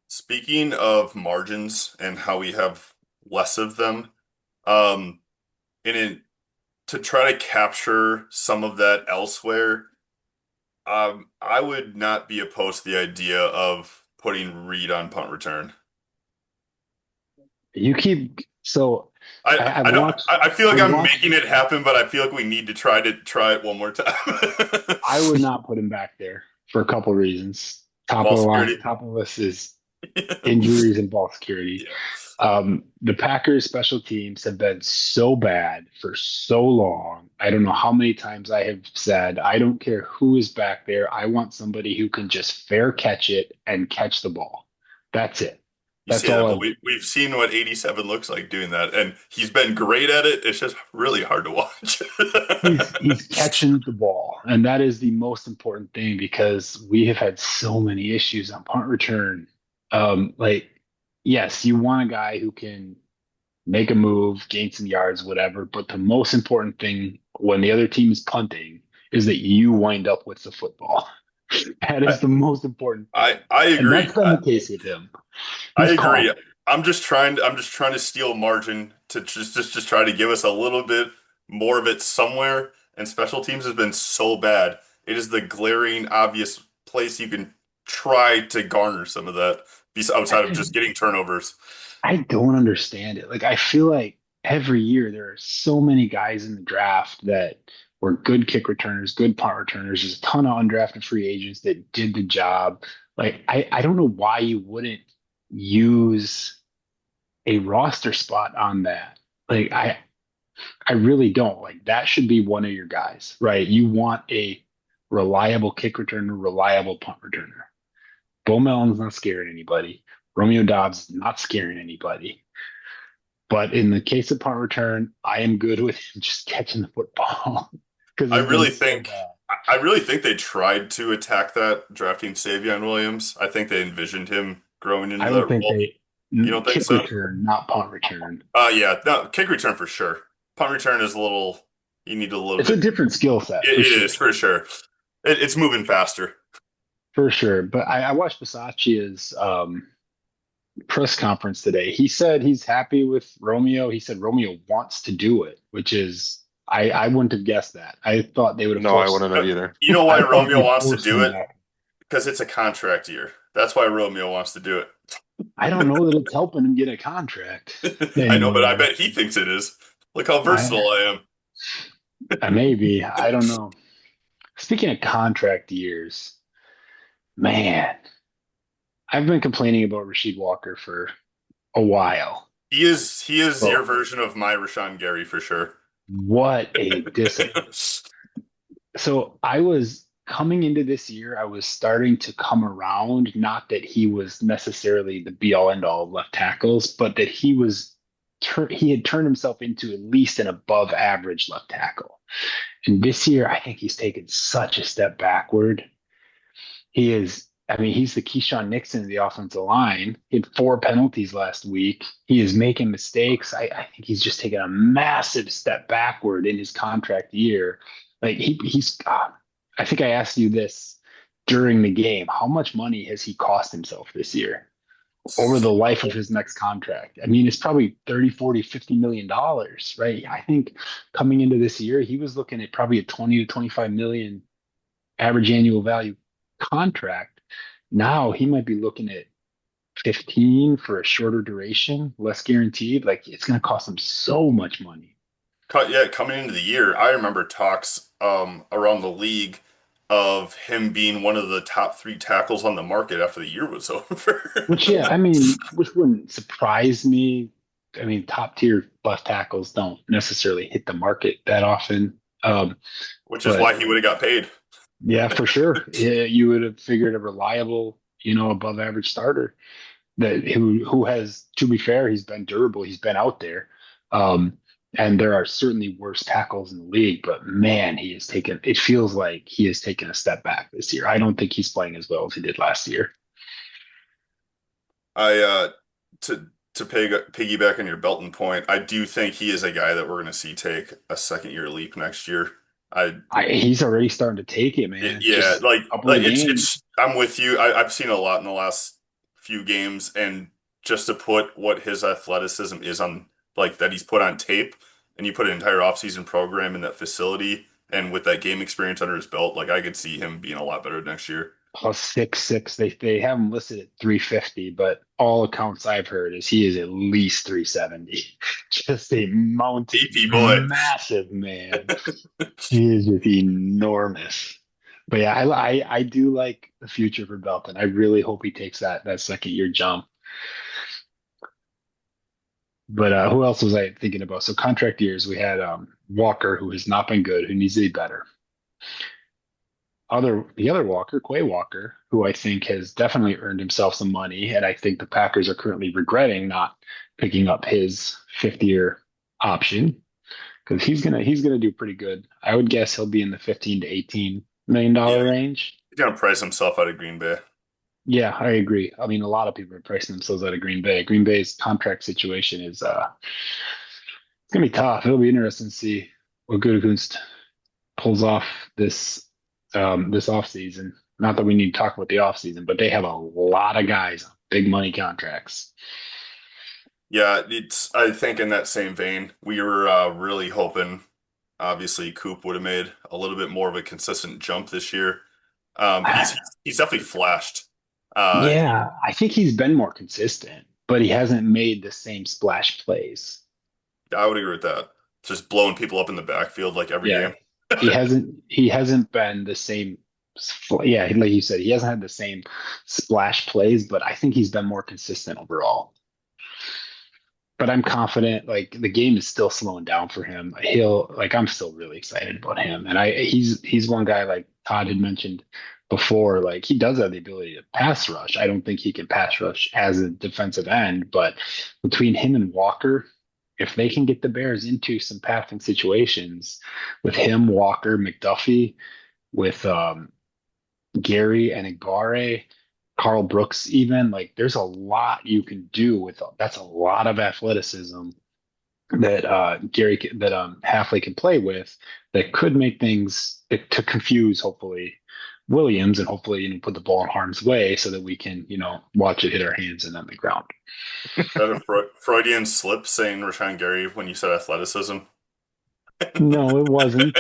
Speaking of margins and how we have less of them, um, and to try to capture some of that elsewhere, I would not be opposed to the idea of putting Reed on punt return. You keep so I I've don't watched I feel like I've I'm watched making it happen, but I feel like we need to try it one more time. I would not put him back there for a couple reasons. Top Ball of the line, security. top of the list is injuries and ball security. Yeah. The Packers special teams have been so bad for so long. I don't know how many times I have said, I don't care who is back there. I want somebody who can just fair catch it and catch the ball. That's it. You That's say that, all I but want. we've seen what 87 looks like doing that, and he's been great at it. It's just really hard to watch. He's catching the ball, and that is the most important thing because we have had so many issues on punt return. Like, yes, you want a guy who can make a move, gain some yards, whatever. But the most important thing when the other team is punting is that you wind up with the football. That is I, the most important thing. I And agree. that's been the case with him. I He's agree. caught. I'm just trying to steal margin to just try to give us a little bit more of it somewhere. And special teams has been so bad. It is the glaring, obvious place you can try to garner some of that, outside of just getting turnovers. I don't understand it. Like, I feel like every year there are so many guys in the draft that were good kick returners, good punt returners. There's a ton of undrafted free agents that did the job. Like, I don't know why you wouldn't use a roster spot on that. Like, I really don't. Like, that should be one of your guys, right? You want a reliable kick returner, reliable punt returner. Bo Mellon's not scaring anybody. Romeo Dobbs not scaring anybody. But in the case of punt return, I am good with him just catching the football because I it's been really so think bad. I really think they tried to attack that drafting Savion Williams. I think they envisioned him growing into I would that think role. they You don't think kick so? return, not punt return. Yeah, no, kick return for sure. Punt return is a little, you need a little It's a bit. different skill set for It sure, is for sure. It's moving faster. for sure. But I watched Bisaccia's press conference today. He said he's happy with Romeo. He said Romeo wants to do it, which is I wouldn't have guessed that. I thought they would have No, I forced. wouldn't have either. You know why I thought Romeo they wants to forced do him it? back. Because it's a contract year. That's why Romeo wants to do I don't know that it's helping him get a contract it. I know, but I anymore. bet he thinks it is. Look how I, versatile I am. maybe I don't know. Speaking of contract years, man, I've been complaining about Rasheed Walker for a while. He is your But version of my Rashawn Gary for sure. what a disappointment. So I was coming into this year, I was starting to come around, not that he was necessarily the be all end all of left tackles, but that he had turned himself into at least an above average left tackle. And this year, I think he's taken such a step backward. He is, I mean, he's the Keyshawn Nixon of the offensive line. He had four penalties last week. He is making mistakes. I think he's just taken a massive step backward in his contract year. Like he's, I think I asked you this during the game. How much money has he cost himself this year over the life of his next contract? I mean, it's probably 30, 40, $50 million, right? I think coming into this year, he was looking at probably a 20 to 25 million average annual value contract. Now he might be looking at 15 for a shorter duration, less guaranteed. Like it's going to cost him so much money. Yeah, coming into the year, I remember talks around the league. of him being one of the top three tackles on the market after the year was over. Which, yeah, I mean, which wouldn't surprise me. I mean, top tier left tackles don't necessarily hit the market that often. Which is But why he would have got paid. yeah, for sure, yeah, you would have figured a reliable, above average starter that who has, to be fair, he's been durable, he's been out there. Um, and there are certainly worse tackles in the league, but man, it feels like he has taken a step back this year. I don't think he's playing as well as he did last year. I to piggyback on your Belton point, I do think he is a guy that we're going to see take a second year leap next year. I He's already starting to take it, man. Yeah, Just a couple like of games. it's I'm with you. I've seen a lot in the last few games, and just to put what his athleticism is on, like that he's put on tape, and you put an entire offseason program in that facility, and with that game experience under his belt, like I could see him being a lot better next year. Plus 6'6". They have him listed at 350, but all accounts I've heard is he is at least 370. Just a mountain, AP boy. massive man. He is just enormous. But yeah, I do like the future for Belton. I really hope he takes that second year jump. But who else was I thinking about? So contract years, we had Walker, who has not been good, who needs to be better. The other Walker, Quay Walker, who I think has definitely earned himself some money, and I think the Packers are currently regretting not picking up his fifth year option because he's gonna do pretty good. I would guess he'll be in the 15 to 18 million dollar Yeah, range. he's gonna price himself out of Green Bay. Yeah, I agree. I mean, a lot of people are pricing themselves out of Green Bay. Green Bay's contract situation is it's gonna be tough. It'll be interesting to see what Gutekunst pulls off this offseason. Not that we need to talk about the offseason, but they have a lot of guys on big money contracts. Yeah, it's I think in that same vein, we were really hoping obviously Coop would have made a little bit more of a consistent jump this year. He's definitely flashed. He, Yeah, I think he's been more consistent, but he hasn't made the same splash plays. I would agree with that. Just blowing people up in the backfield like every Yeah, game. he hasn't been the same. Yeah, like you said, he hasn't had the same splash plays, but I think he's been more consistent overall. But I'm confident like the game is still slowing down for him. I'm still really excited about him. And he's one guy like Todd had mentioned before, like he does have the ability to pass rush. I don't think he can pass rush as a defensive end, but between him and Walker, if they can get the Bears into some passing situations with him, Walker, McDuffie, with Gary and Igbare, Carl Brooks, even like there's a lot you can do with that's a lot of athleticism that that Halfley can play with that could make things to confuse hopefully Williams and hopefully put the ball in harm's way so that we can watch it hit our hands and on the ground. That a Freudian slip saying Rashawn Gary when you said athleticism. No, it wasn't.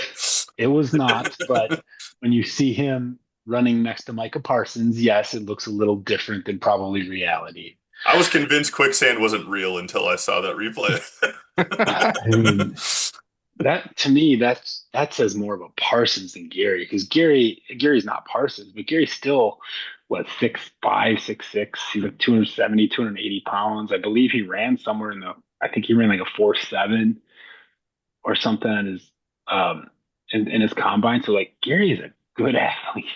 It was not. But when you see him running next to Micah Parsons, yes, it looks a little different than probably reality. I was convinced quicksand wasn't real until I saw that replay. I mean, that to me, that says more about Parsons than Gary because Gary's not Parsons, but Gary's still what 6'5", 6'6". He's like 270, 280 pounds. I believe he ran somewhere I think he ran like a 4.7 or something in his um in his combine. So like Gary is a good athlete,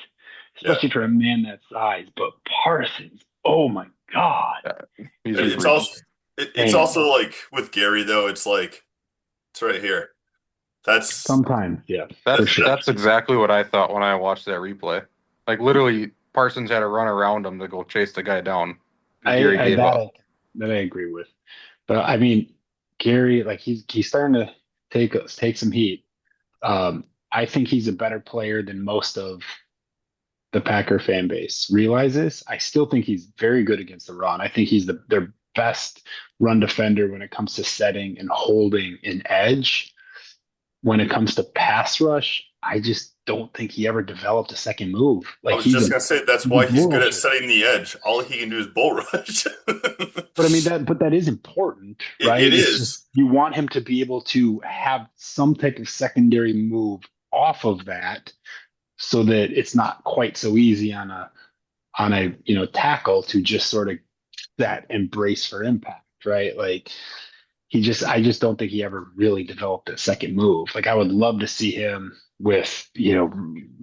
Yeah. especially for a man that size. But Parsons, oh my God, He's a is It's freak. also it's insane. also like with Gary though, it's like it's right here. That's Sometimes, yeah, for That's sure. that's exactly what I thought when I watched that replay. Like literally, Parsons had to run around him to go chase the guy down, and I, Gary I gave that up. I that I agree with. But I mean, Gary, like he's starting to take some heat. I think he's a better player than most of the Packer fan base realizes. I still think he's very good against the run. I think he's their best run defender when it comes to setting and holding an edge. When it comes to pass rush, I just don't think he ever developed a second move. I Like was just gonna say that's he's a why he's bull good at rusher. setting the edge. All he can do is bull rush. But I mean that is important, It right? It's just is. you want him to be able to have some type of secondary move off of that so that it's not quite so easy on a tackle to just sort of that embrace for impact, right? Like I just don't think he ever really developed a second move. Like I would love to see him with,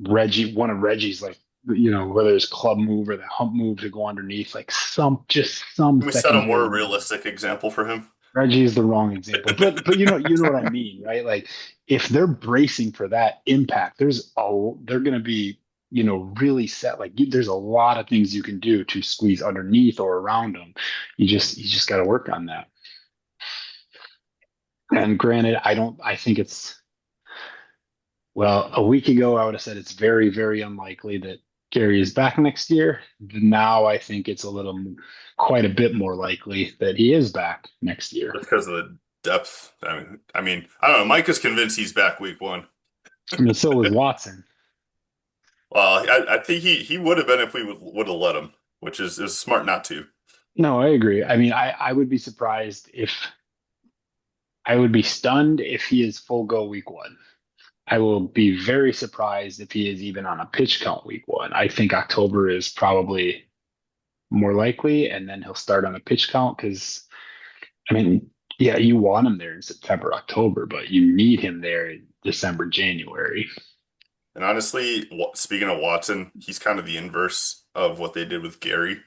Reggie, one of Reggie's like, whether it's club move or the hump move to go underneath, like just some Can we set a secondary more move. realistic example for him? Reggie is the wrong example, but you know what I mean, right? Like if they're bracing for that impact, they're going to be really set. Like there's a lot of things you can do to squeeze underneath or around them. You just got to work on that. And granted, I think it's, well, a week ago, I would have said it's very, very unlikely that Gary is back next year. Now I think it's quite a bit more likely that he is back next year. Just because of the depth. I don't know. Mike is convinced he's back week one. I mean, so was Watson. Well, I think he would have been if we would have let him, which is smart not to. No, I agree. I mean, I would be I would be stunned if he is full go week one. I will be very surprised if he is even on a pitch count week one. I think October is probably more likely, and then he'll start on a pitch count because, I mean, yeah, you want him there in September, October, but you need him there in December, January. And honestly, speaking of Watson, he's kind of the inverse of what they did with Gary.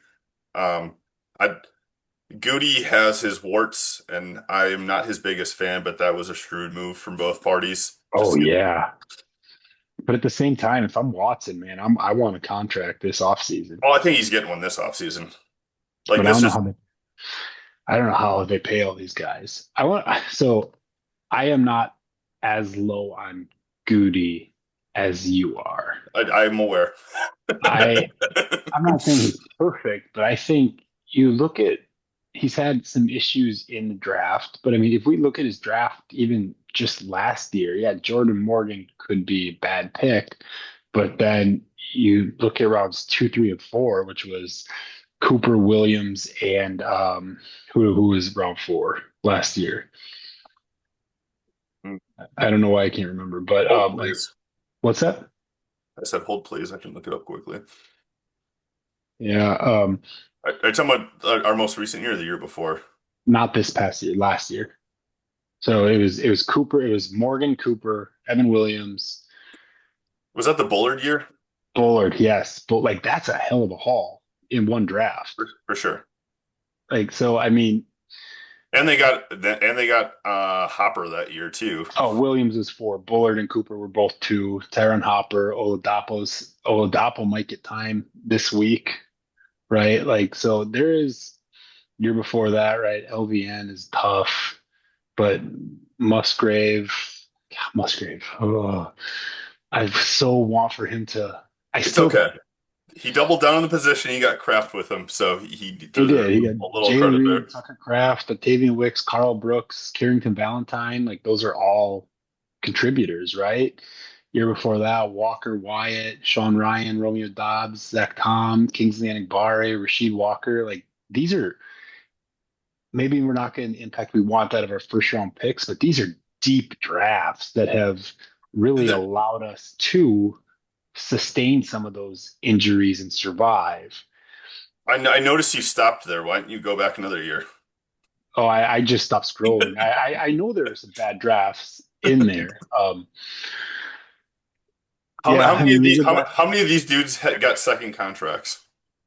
Um, I Goody has his warts, and I am not his biggest fan, but that was a shrewd move from both parties. Oh yeah. But at the same time, if I'm Watson, man, I want a contract this offseason. Oh, I think he's getting one this offseason. Like But this is I don't know how they pay all these guys. I am not as low on Goody as you are. I'm aware. I I'm not saying he's perfect, but I think you look at he's had some issues in the draft. But I mean, if we look at his draft, even just last year, yeah, Jordan Morgan could be a bad pick. But then you look at rounds two, three, and four, which was Cooper Williams and who was round four last year. I don't know why I can't remember, but Hold like please. what's that? I said hold please. I can look it up quickly. Yeah, Are you talking about our most recent year, or the year before? not this past year, last year. So it was Cooper, it was Morgan Cooper, Evan Williams, Was that the Bullard year? Bullard, yes, but like that's a hell of a haul in one draft. For sure. Like so, I mean, And they got Hopper that year too. oh, Williams is four, Bullard and Cooper were both two. Tyron Hopper, Oladapo might get time this week, right? Like so, there is year before that, right? LVN is tough, but Musgrave, God, Musgrave. Oh, I so want for him to. I It's still okay. He doubled down on the position. He got Kraft with him, so he He deserves did. He got a little Jay credit there. Reed, Tucker Kraft, Octavian Wicks, Carl Brooks, Carrington Valentine. Like those are all contributors, right? Year before that, Walker Wyatt, Sean Ryan, Romeo Dobbs, Zach Tom, Kingsley Enagbare, Rasheed Walker. Like these are maybe we're not getting the impact we want out of our first round picks, but these are deep drafts that have really The- allowed us to sustain some of those injuries and survive. I noticed you stopped there. Why don't you go back another year? Oh, I just stopped scrolling. I know there are some bad drafts in there. Yeah, How I many mean, of we these go back how many of these dudes got second contracts?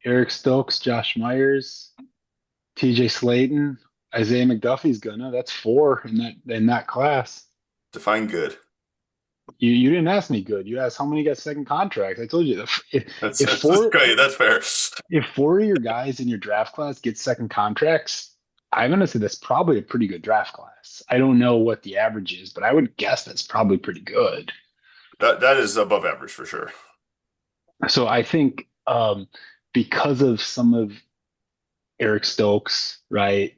Eric Stokes, Josh Myers, TJ Slayton, Isaiah McDuffie's gonna. That's four in that class. Define good. You didn't ask me good. You asked how many got second contracts. I told you That's if that's four great. That's fair. if four of your guys in your draft class get second contracts, I'm gonna say that's probably a pretty good draft class. I don't know what the average is, but I would guess that's probably pretty good. That is above average for sure. So I think because of some of Eric Stokes, right?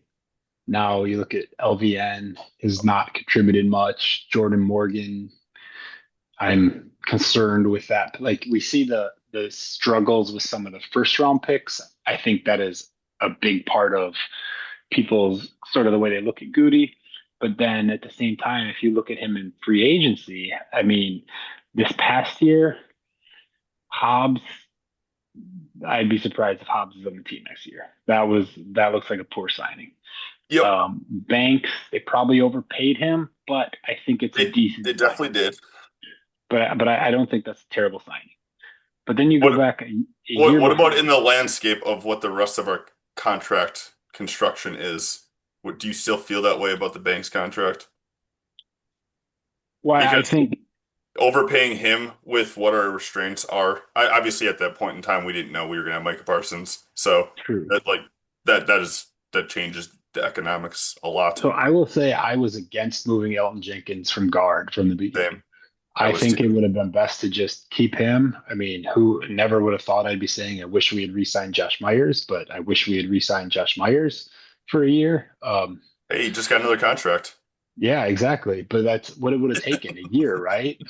Now you look at LVN has not contributed much. Jordan Morgan, I'm concerned with that. Like we see the struggles with some of the first round picks. I think that is a big part of people's sort of the way they look at Goody. But then at the same time, if you look at him in free agency, I mean, this past year Hobbs, I'd be surprised if Hobbs is on the team next year. That looks like a poor signing. Yep, Banks, they probably overpaid him, but I think it's a decent they definitely signing. did. But I don't think that's a terrible signing. But then you go What back a year what about in before. the landscape of what the rest of our contract construction is? What, do you still feel that way about the Banks contract? Why I Because think overpaying him with what our restraints are, obviously at that point in time we didn't know we were gonna have Micah Parsons, so true. that like that changes the economics a lot. So I will say I was against moving Elton Jenkins from guard from the beginning. Same, I I was too. think it would have been best to just keep him. I mean, who never would have thought I'd be saying I wish we had re-signed Josh Myers, but I wish we had re-signed Josh Myers for a year. Hey, he just got another contract. Yeah, exactly. But that's what it would have taken a year, right?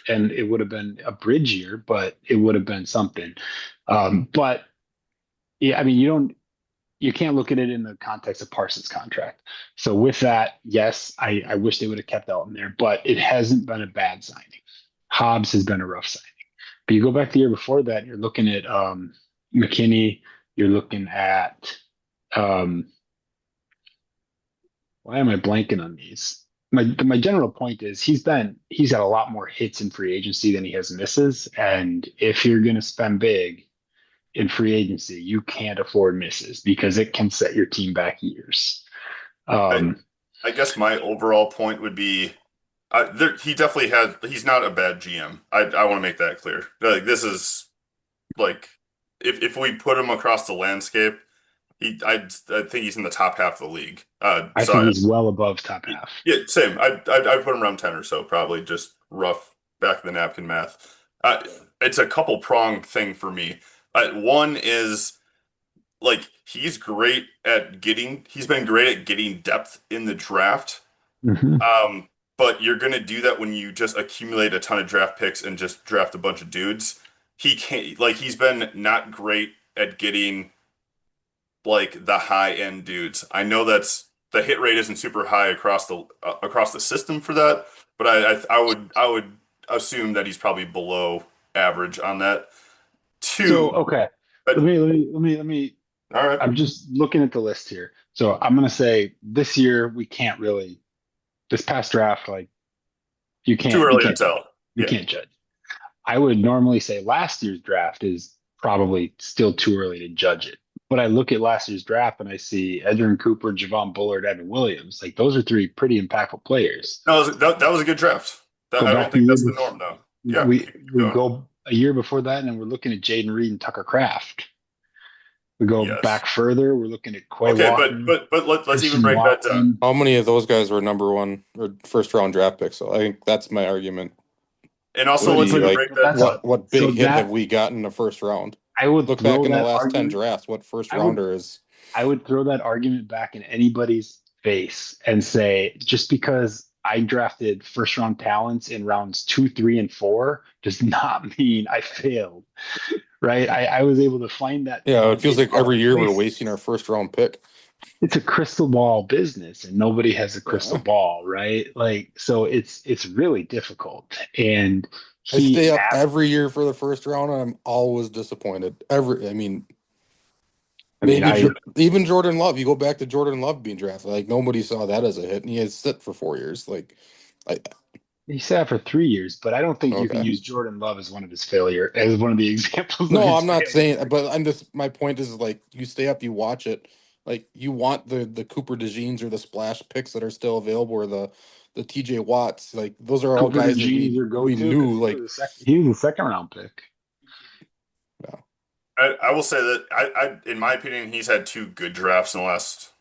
And it would have been a bridge year, but it would have been something. But yeah, I mean, you can't look at it in the context of Parsons' contract. So with that, yes, I wish they would have kept Elton there, but it hasn't been a bad signing. Hobbs has been a rough signing. But you go back the year before that, you're looking at McKinney, you're looking at um, why am I blanking on these? My general point is he's got a lot more hits in free agency than he has misses, and if you're going to spend big in free agency, you can't afford misses because it can set your team back years. I, Um, I guess my overall point would be he definitely had he's not a bad GM. I want to make that clear. Like this is like if we put him across the landscape, I think he's in the top half of the league. I think he's well above top half. Yeah, same. I put him around 10 or so, probably just rough back of the napkin math. It's a couple prong thing for me. One is like he's been great at getting depth in the draft. Hmm. But you're gonna do that when you just accumulate a ton of draft picks and just draft a bunch of dudes. He can't like he's been not great at getting like the high end dudes. I know that's the hit rate isn't super high across the system for that, but I would assume that he's probably below average on that. So Two, okay, but let me. all right, I'm just looking at the list here. So I'm going to say this year we can't really this past draft like too you early to can't tell. you Yeah. can't judge. I would normally say last year's draft is probably still too early to judge it. But I look at last year's draft and I see Edgerrin Cooper, Javon Bullard, Evan Williams. Like those are three pretty impactful players. No, that was a good draft. Go I don't back the think year that's the before norm though. Yeah, keep we going. go a year before that and we're looking at Jaden Reed and Tucker Kraft. We go Yes. back further, we're looking at Quay Okay, Walton, let's even Christian break that down. Watson. How many of those guys were number one or first round draft picks? So I think that's my argument. And also Would let's be even But like, break that that's down. what so big hit have that we gotten in the first round? I would Look back throw in the that last 10 argument. drafts, what first I would rounder is. I would throw that argument back in anybody's face and say, just because I drafted first round talents in rounds two, three, and four does not mean I failed, right? I was able to find that Yeah, it talent feels in like other every year we're wasting our places. first round pick. It's a crystal ball business and nobody has a crystal Yeah. ball, right? Like, so it's really difficult. And I he stay up that every year for the first round and I'm always disappointed. I mean, I mean, Even Jordan Love, you go back to Jordan Love being drafted, like nobody saw that as a hit and he has sit for 4 years. Like, I, he sat for 3 years, but I don't think you can okay. use Jordan Love as one of his failure, as one of the examples of No, his I'm not failure. saying, but I'm just my point is like you stay up, you watch it, like you want the Cooper DeJeans or the splash picks that are still available, or the TJ Watts, like those are all Cooper guys that DeJean is your we go-to because knew like he was a second round pick. yeah. I will say that in my opinion, he's had two good drafts in the last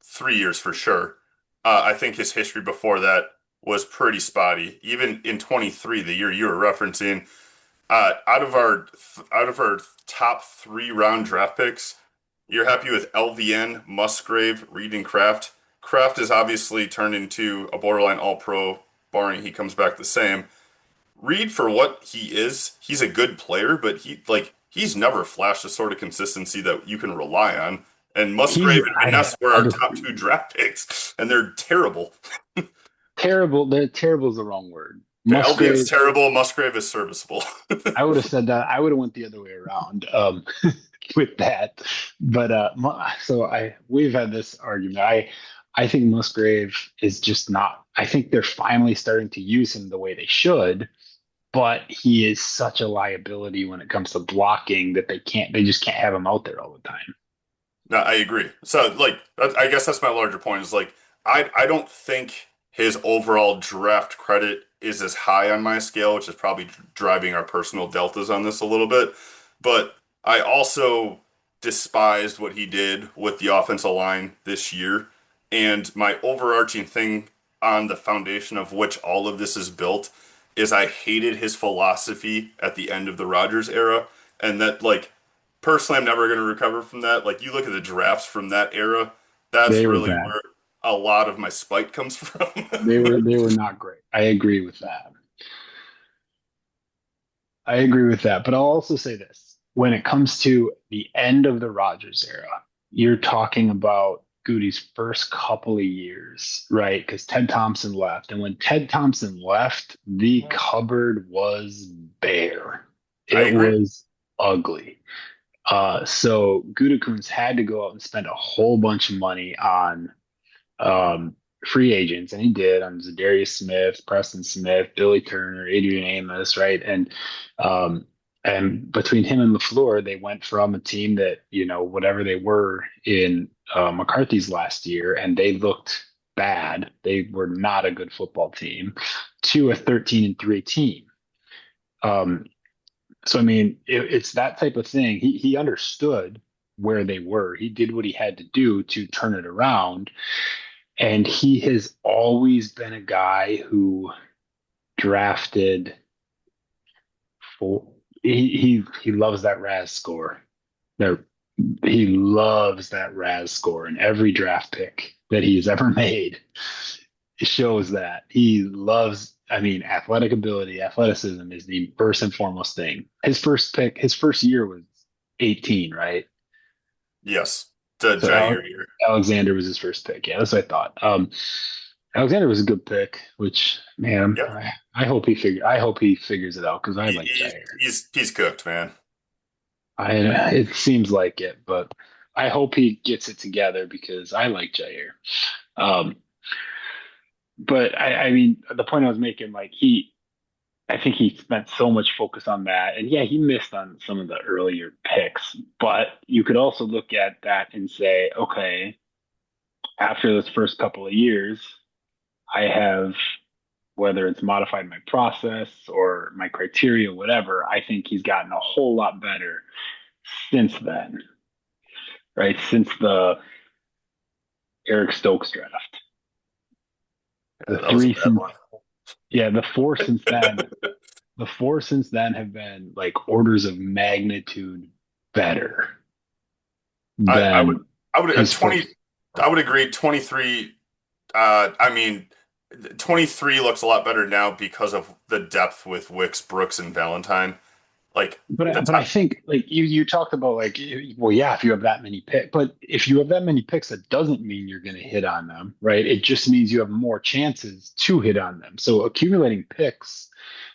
3 years for sure. I think his history before that was pretty spotty. Even in 23, the year you were referencing, out of our top 3 round draft picks, you're happy with LVN, Musgrave, Reed, and Kraft. Kraft is obviously turned into a borderline All Pro, barring he comes back the same. Reed, for what he is, he's a good player, but he's never flashed the sort of consistency that you can rely on. And He's Musgrave and Ness were I our just top 2 draft picks, and they're terrible. terrible. Terrible is the wrong word. Okay, LVM's Musgrave. terrible. Musgrave is serviceable. I would have said that. I would have went the other way around with that. But so I we've had this argument. I think Musgrave is just not. I think they're finally starting to use him the way they should. But he is such a liability when it comes to blocking that they can't. They just can't have him out there all the time. No, I agree. So, like, I guess that's my larger point is like, I don't think his overall draft credit is as high on my scale, which is probably driving our personal deltas on this a little bit. But I also despised what he did with the offensive line this year. And my overarching thing on the foundation of which all of this is built is I hated his philosophy at the end of the Rodgers era. And that, like, personally, I'm never going to recover from that. Like you look at the drafts from that era, that's They were really bad. where a lot of my spite comes from. They were not great. I agree with that. I agree with that. But I'll also say this. When it comes to the end of the Rodgers era, you're talking about Goody's first couple of years, right? Because Ted Thompson left. And when Ted Thompson left, the cupboard was bare. I It agree. was ugly. So Gutekunst had to go out and spend a whole bunch of money on um, free agents, and he did on Zadarius Smith, Preston Smith, Billy Turner, Adrian Amos, right? Um, and between him and LaFleur, they went from a team that whatever they were in McCarthy's last year, and they looked bad. They were not a good football team, to a 13-3 team. Um, so I mean, it's that type of thing. He understood where they were. He did what he had to do to turn it around, and he has always been a guy who drafted for he loves that RAS score. There he loves that RAS score in every draft pick that he's ever made. It shows that he loves, I mean, athletic ability, athleticism is the first and foremost thing. His first pick, his first year was 18, right? Yes, the So Jair year. Alexander was his first pick. Yeah, that's what I thought. Alexander was a good pick, which man, Yep, I hope he figures it out because I he, like he, Jair. he's cooked, man. I it seems like it, but I hope he gets it together because I like Jair. Um, but I mean, the point I was making, like I think he spent so much focus on that, and yeah, he missed on some of the earlier picks. But you could also look at that and say, okay, after this first couple of years, I have whether it's modified my process or my criteria, whatever, I think he's gotten a whole lot better since then, right? Since the Eric Stokes draft. The Yeah, that was a three bad since, one. yeah, the four since then have been like orders of magnitude better I would than I would his 20 first. I would agree 23 I mean 23 looks a lot better now because of the depth with Wicks, Brooks, and Valentine. Like the But I top. think like you talked about like well yeah if you have that many picks but if you have that many picks that doesn't mean you're going to hit on them, right? It just means you have more chances to hit on them. So accumulating picks,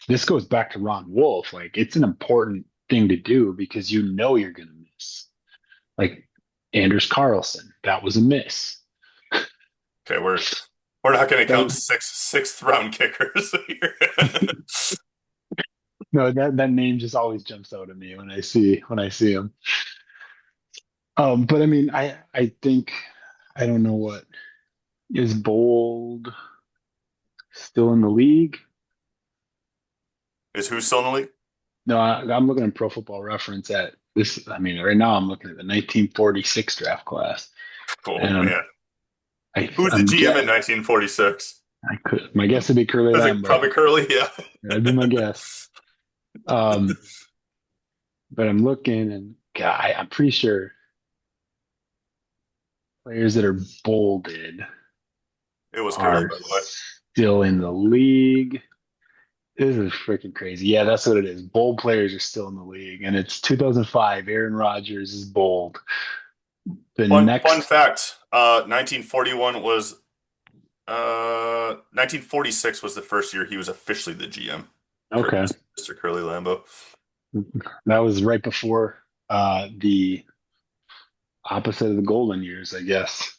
this goes back to Ron Wolf, like it's an important thing to do because you're going to miss, like Anders Carlson, that was a miss. Okay, we're not going to That count was, sixth round kickers here. no, that name just always jumps out at me when I see him. But I mean, I think I don't know what is Bold still in the league? Is who still in the league? No, I'm looking at Pro Football Reference at this. I mean, right now I'm looking at the 1946 draft class, Oh and man, who's the I'm GM get in 1946? I could my guess would be Curly Was it Lambeau. probably Curly? Yeah. That'd be my guess. Um, but I'm looking, and God, I'm pretty sure players that are bolded It was Curly, are by the way. still in the league. This is freaking crazy. Yeah, that's what it is. Bold players are still in the league, and it's 2005. Aaron Rodgers is bold. The Fun next, fact, 1941 was 1946 was the first year he was officially the GM. Okay. Mr. Curly Lambeau. That was right before the opposite of the golden years, I guess.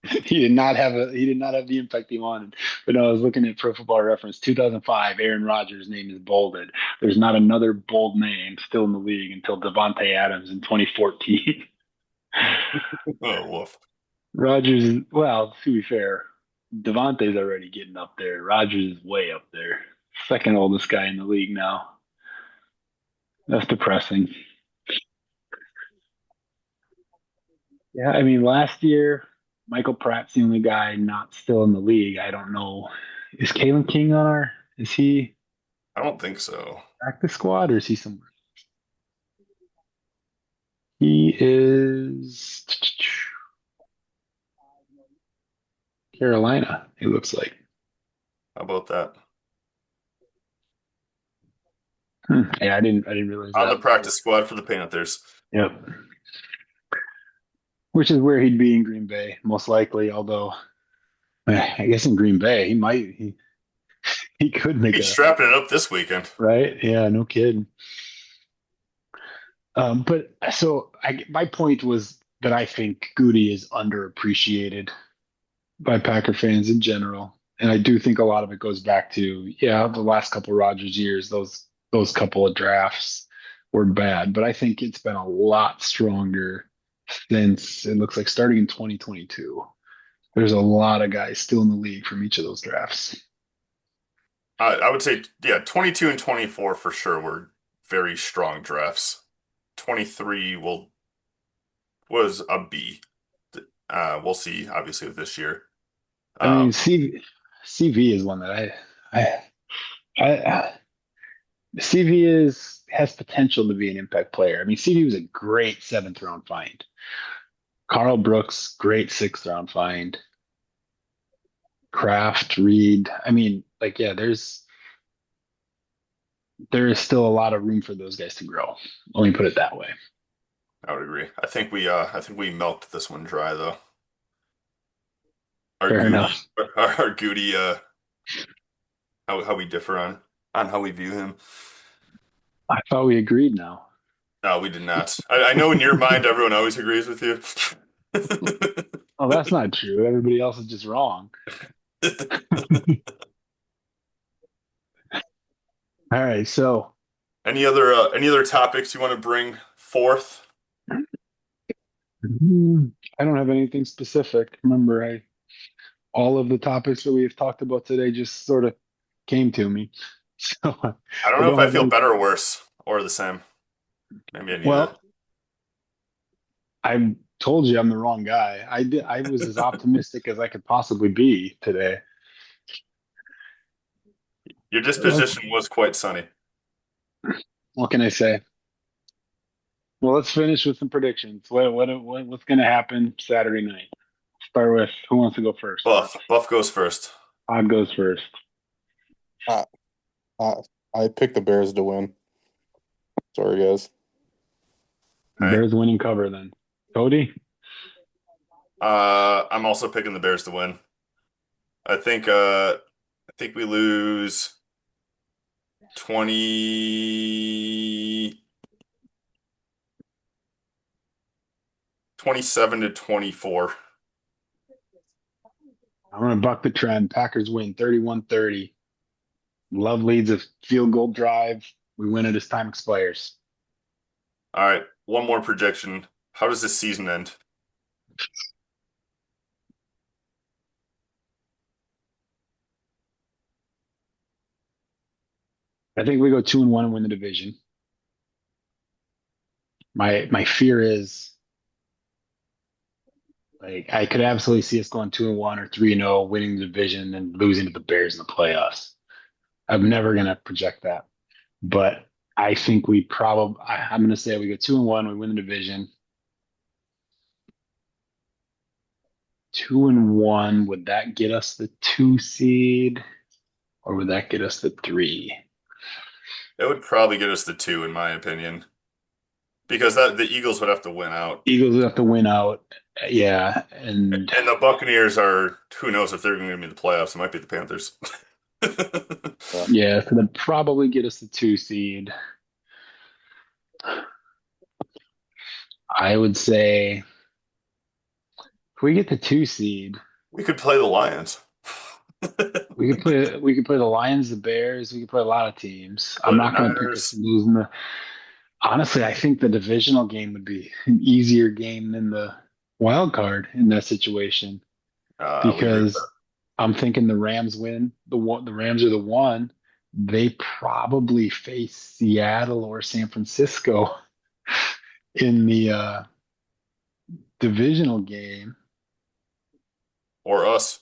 He did not have the impact he wanted. But no, I was looking at Pro Football Reference 2005, Aaron Rodgers' name is bolded. There's not another bold name still in the league until Devontae Adams in 2014. Oh, woof. Rodgers, well, to be fair, Devontae's already getting up there. Rodgers is way up there. Second oldest guy in the league now. That's depressing. Yeah, I mean, last year, Michael Pratt's the only guy not still in the league. I don't know. Is Kalen King on our, is he I don't think so. practice squad or is he somewhere? He is Carolina, it looks like. How about that? Yeah, I didn't realize On the that. practice squad for the Panthers. Yep. Which is where he'd be in Green Bay, most likely. Although, I guess in Green Bay, he could make He's a strapping it up this weekend. right. Yeah, no kidding. But so my point was that I think Goody is underappreciated by Packer fans in general. And I do think a lot of it goes back to, yeah, the last couple of Rodgers years, those couple of drafts were bad. But I think it's been a lot stronger since it looks like starting in 2022. There's a lot of guys still in the league from each of those drafts. I would say, yeah, 22 and 24 for sure were very strong drafts. 23 was a B. We'll see, obviously, with this year. I mean, Um, CV is one that I CV is has potential to be an impact player. I mean, CV was a great seventh round find. Carl Brooks, great sixth round find. Kraft, Reed. I mean, like, yeah, there is still a lot of room for those guys to grow. Let me put it that way. I would agree. I think we milked this one dry though. Our Fair Goody, enough. our Goody, how we differ on how we view him. I thought we agreed now. No, we did not. I know in your mind everyone always agrees with you. Oh, that's not true. Everybody else is just wrong. All right, so Any other topics you want to bring forth? I don't have anything specific. Remember, I all of the topics that we've talked about today just sort of came to me. So I don't I know if don't I have feel anything. better or worse or the same. Maybe I need to. Well, I told you I'm the wrong guy. I was as optimistic as I could possibly be today. Your What disposition was quite sunny. what can I say? Well, let's finish with some predictions. What's going to happen Saturday night? Start with who wants to go first? Buff goes first. Odd goes first. I, I, I picked the Bears to win. Sorry, guys. Okay. Bears winning cover then. Cody? I'm also picking the Bears to win. I think we lose 20 27 to 24. I'm going to buck the trend. Packers win 31-30. Love leads a field goal drive. We win it as time expires. All right, one more projection. How does this season end? I think we go 2-1 and win the division. My fear is like I could absolutely see us going 2-1 or 3-0, winning the division and losing to the Bears in the playoffs. I'm never gonna project that, but I think we probably. I'm gonna say we go 2-1, we win the division. 2-1, would that get us the two seed, or would that get us the three? It would probably get us the two, in my opinion, because that the Eagles would have to win out, Eagles would have to win out. Yeah, and and the Buccaneers are who knows if they're going to be in the playoffs. It might be the Panthers. Yeah. yeah, so they'd probably get us the 2 seed. I would say if we get the 2 seed, We could play the Lions. we could play the Lions, the Bears. We could play a lot of teams. I'm Play the not going to pick us Niners. losing the. Honestly, I think the divisional game would be an easier game than the wild card in that situation I would agree with because I'm thinking the Rams win. The Rams are the one. They probably face Seattle or San Francisco in the divisional game. or us.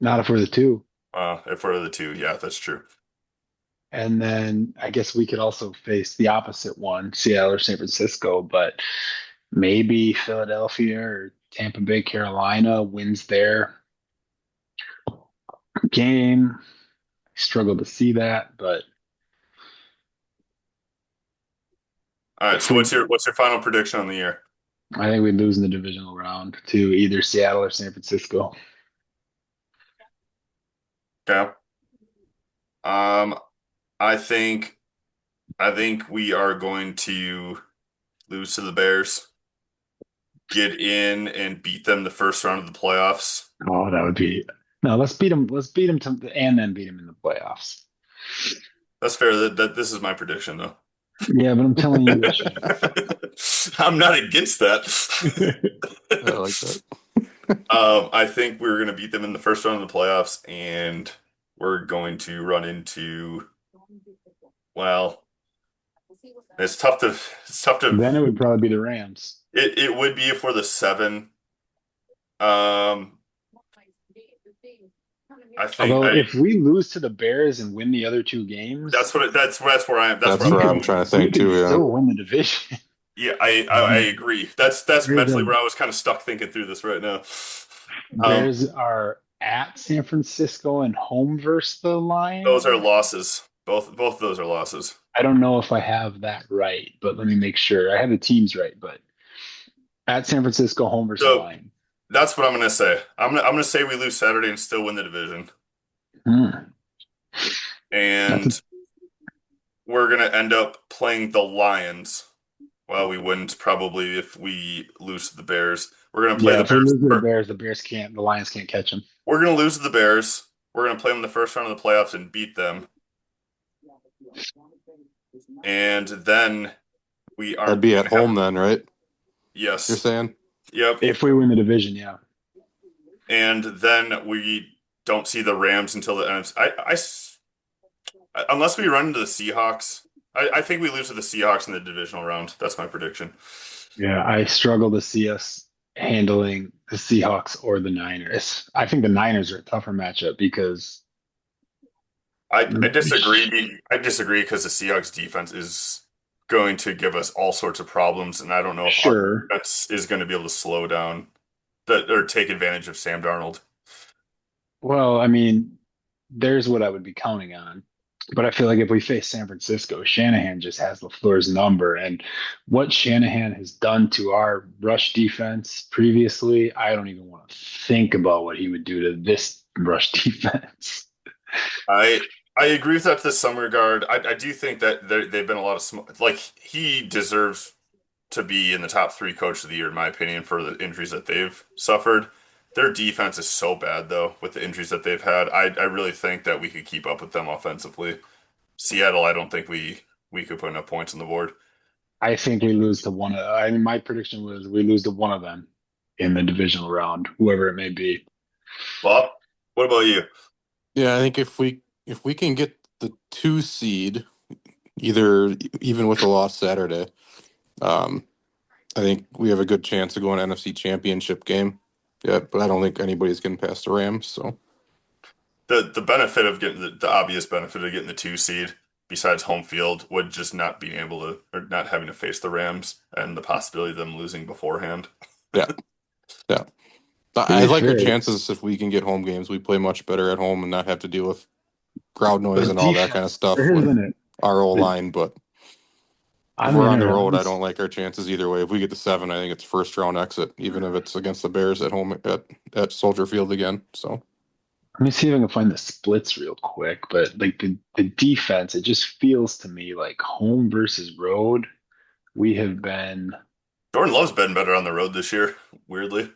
Not if we're the two. If we're the two, yeah, that's true. And then I guess we could also face the opposite one, Seattle or San Francisco, but maybe Philadelphia or Tampa Bay, Carolina wins their game. I struggle to see that, but All right, if so we, what's your final prediction on the year? I think we lose in the divisional round to either Seattle or San Francisco. Okay. Um, I think I think we are going to lose to the Bears, get in and beat them the first round of the playoffs. Oh, that would be no. Let's beat them. Let's beat them and then beat them in the playoffs. That's fair. That this is my prediction though. Yeah, but I'm telling you, we should. I'm not against that. I like that. I think we're going to beat them in the first round of the playoffs, and we're going to run into, well, it's tough to, Then it would probably be the Rams. it would be if we're the seven. Um, I think Although I, if we lose to the Bears and win the other 2 games, that's where I am. That's That's where I'm where I'm going. trying to we think can too. Yeah. still win the division. Yeah, I agree. That's Bears mentally are, where I was kind of stuck thinking through this right now. Um, Bears are at San Francisco and home versus the those are Lions. losses. Both of those are losses. I don't know if I have that right, but let me make sure. I have the teams right, but at San Francisco, home versus the So Lions. that's what I'm gonna say. I'm gonna say we lose Saturday and still win the division, Hmm. That's a, and we're gonna end up playing the Lions. Well, we wouldn't probably if we lose to the Bears. We're gonna play yeah. the If we Bears. lose to the Bears can't. The Lions can't catch them. We're gonna lose to the Bears. We're gonna play them in the first round of the playoffs and beat them, and then we are That'd be at gonna have home then, right? You're yes, saying? yep, If we win the division, yeah. and then we don't see the Rams until the NFC. Unless we run into the Seahawks, I think we lose to the Seahawks in the divisional round. That's my prediction. Yeah, I struggle to see us handling the Seahawks or the Niners. I think the Niners are a tougher matchup because I disagree. I disagree because the Seahawks defense is going to give us all sorts of problems, and I don't know if our sure. defense is going to be able to slow down that or take advantage of Sam Darnold. Well, I mean, there's what I would be counting on. But I feel like if we face San Francisco, Shanahan just has LaFleur's number. And what Shanahan has done to our rush defense previously, I don't even want to think about what he would do to this rush defense. I agree with that to some regard. I do think that they've been a lot of like he deserves to be in the top three coach of the year in my opinion for the injuries that they've suffered. Their defense is so bad though with the injuries that they've had. I really think that we could keep up with them offensively. Seattle, I don't think we could put enough points on the board. I think we lose to one of, I mean, my prediction was we lose to one of them in the divisional round, whoever it may be. Bob, what about you? Yeah, I think if we can get the 2 seed, either even with the loss Saturday, um, I think we have a good chance to go an NFC Championship game. Yeah, but I don't think anybody's getting past the Rams. So The benefit of getting the obvious benefit of getting the 2 seed, besides home field, would just not being able to or not having to face the Rams and the possibility of them losing beforehand. yeah, yeah. To I be like our fair, chances if we can get home games. We play much better at home and not have to deal with crowd noise the and all that kind of defense, stuff there has with been our O the line. But If I'm we're on the road, I interested. don't like our chances either way. If we get to 7, I think it's first round exit, even if it's against the Bears at home at Soldier Field again. So Let me see if I can find the splits real quick. But like the defense, it just feels to me like home versus road. We have been Jordan Love's been better on the road this year, weirdly.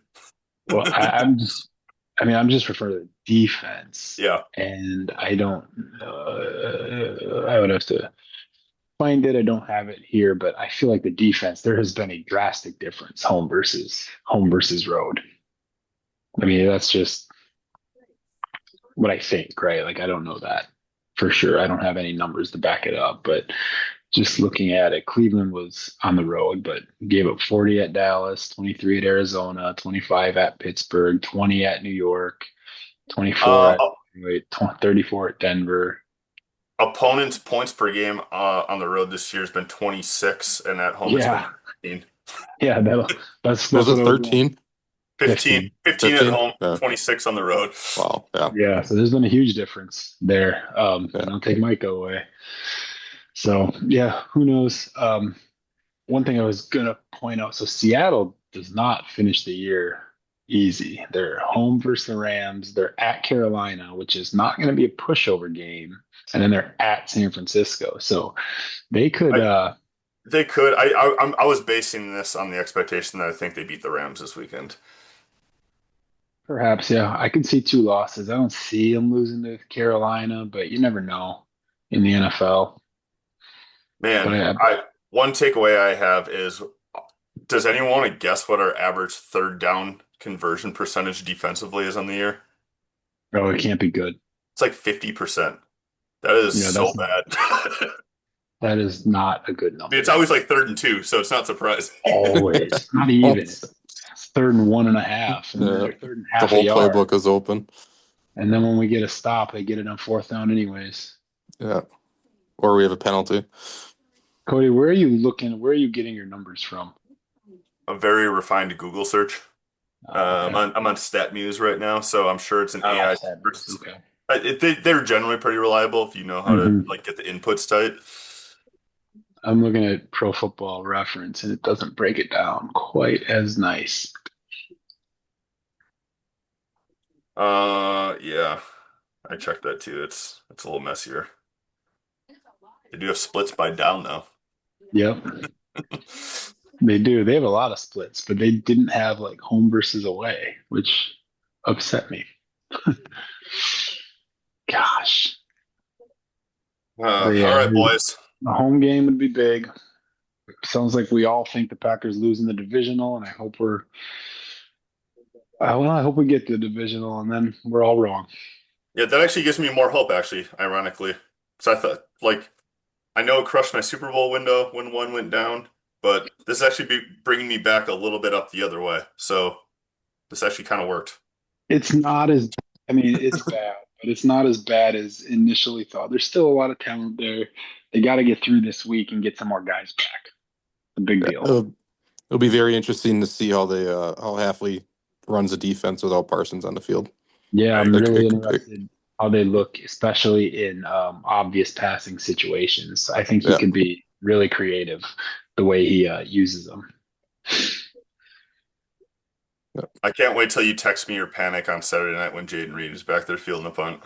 well. I'm just. I mean, I'm just referring to the defense, Yeah. and I don't. I would have to find it. I don't have it here, but I feel like the defense. There has been a drastic difference home versus road. I mean, that's just what I think, right? Like I don't know that for sure. I don't have any numbers to back it up, but just looking at it, Cleveland was on the road, but gave up 40 at Dallas, 23 at Arizona, 25 at Pittsburgh, 20 at New York, 24 Uh, at wait, 34 at Denver. Opponents' points per game on the road this year has been 26, and at home it's been Yeah, 15. yeah, that's was what it I was going. 13? 15, 15. 15 at 15? home, Yeah. 26 on the road. Wow. Yeah. Yeah, so there's been a huge difference there. Yeah. Don't take Micah away. So yeah, who knows? One thing I was gonna point out, so Seattle does not finish the year easy. They're home versus the Rams. They're at Carolina, which is not going to be a pushover game, and then they're at San Francisco. So they could, I They could. I was basing this on the expectation that I think they beat the Rams this weekend. perhaps, yeah, I could see two losses. I don't see them losing to Carolina, but you never know in the NFL. But Man, I one takeaway I have is, does anyone want to guess what our average third down conversion percentage defensively is on the year? oh, it can't be good. It's like 50%. That is Yeah, so bad. I that is not a good mean, it's number. always like third and two, so it's not surprising. Always, not Oh, even. It's third and 1.5, and then yeah. they're third and The half a whole yard. playbook is open. And then when we get a stop, they get it on fourth down anyways. Yeah. Or we have a penalty. Cody, where are you looking? Where are you getting your numbers from? A very refined Google search. Oh, okay. I'm on StatMuse right now, so I'm sure it's an Oh, AI that is search. okay. They're generally pretty reliable if you know how to hmm like get the inputs tight. I'm looking at Pro Football Reference, and it doesn't break it down quite as nice. Yeah, I checked that too. It's a little messier. They do have splits by down though. Yep, they do. They have a lot of splits, but they didn't have like home versus away, which upset me. Gosh. But All yeah, right, boys. a home game would be big. Sounds like we all think the Packers losing the divisional, and I hope we're well, I hope we get the divisional, and then we're all wrong. Yeah, that actually gives me more hope, actually, ironically. So I thought, like, I know it crushed my Super Bowl window when one went down, but this actually be bringing me back a little bit up the other way. So this actually kind of worked. It's not as, I mean, it's bad, but it's not as bad as initially thought. There's still a lot of talent there. They got to get through this week and get some more guys back. A big Yeah. deal. It'll be very interesting to see how how Halfley runs the defense without Parsons on the field. Yeah, I I'm agree. really interested how they look, especially in obvious passing situations. I think he Yeah. could be really creative the way he uses them. Yeah. I can't wait till you text me your panic on Saturday night when Jaden Reed is back there fielding the punt.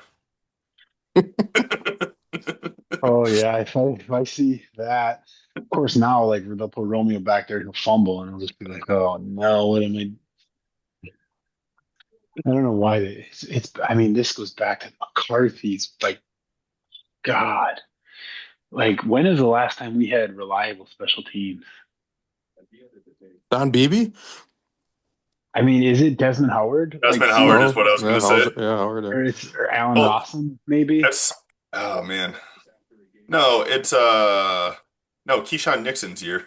Oh yeah, if I see that, of course now like they'll put Romeo back there, he'll fumble, and I'll just be like, oh no, what am I? I don't know why it's. I mean, this goes back to McCarthy's. Like God, like when is the last time we had reliable special teams? Don Beebe? I mean, is it Desmond Howard? Like Desmond Howard he is No. what I was going Yeah, to say. Howard. or Alan Oh, Rossum maybe? that's oh man. No, it's no Keyshawn Nixon's year.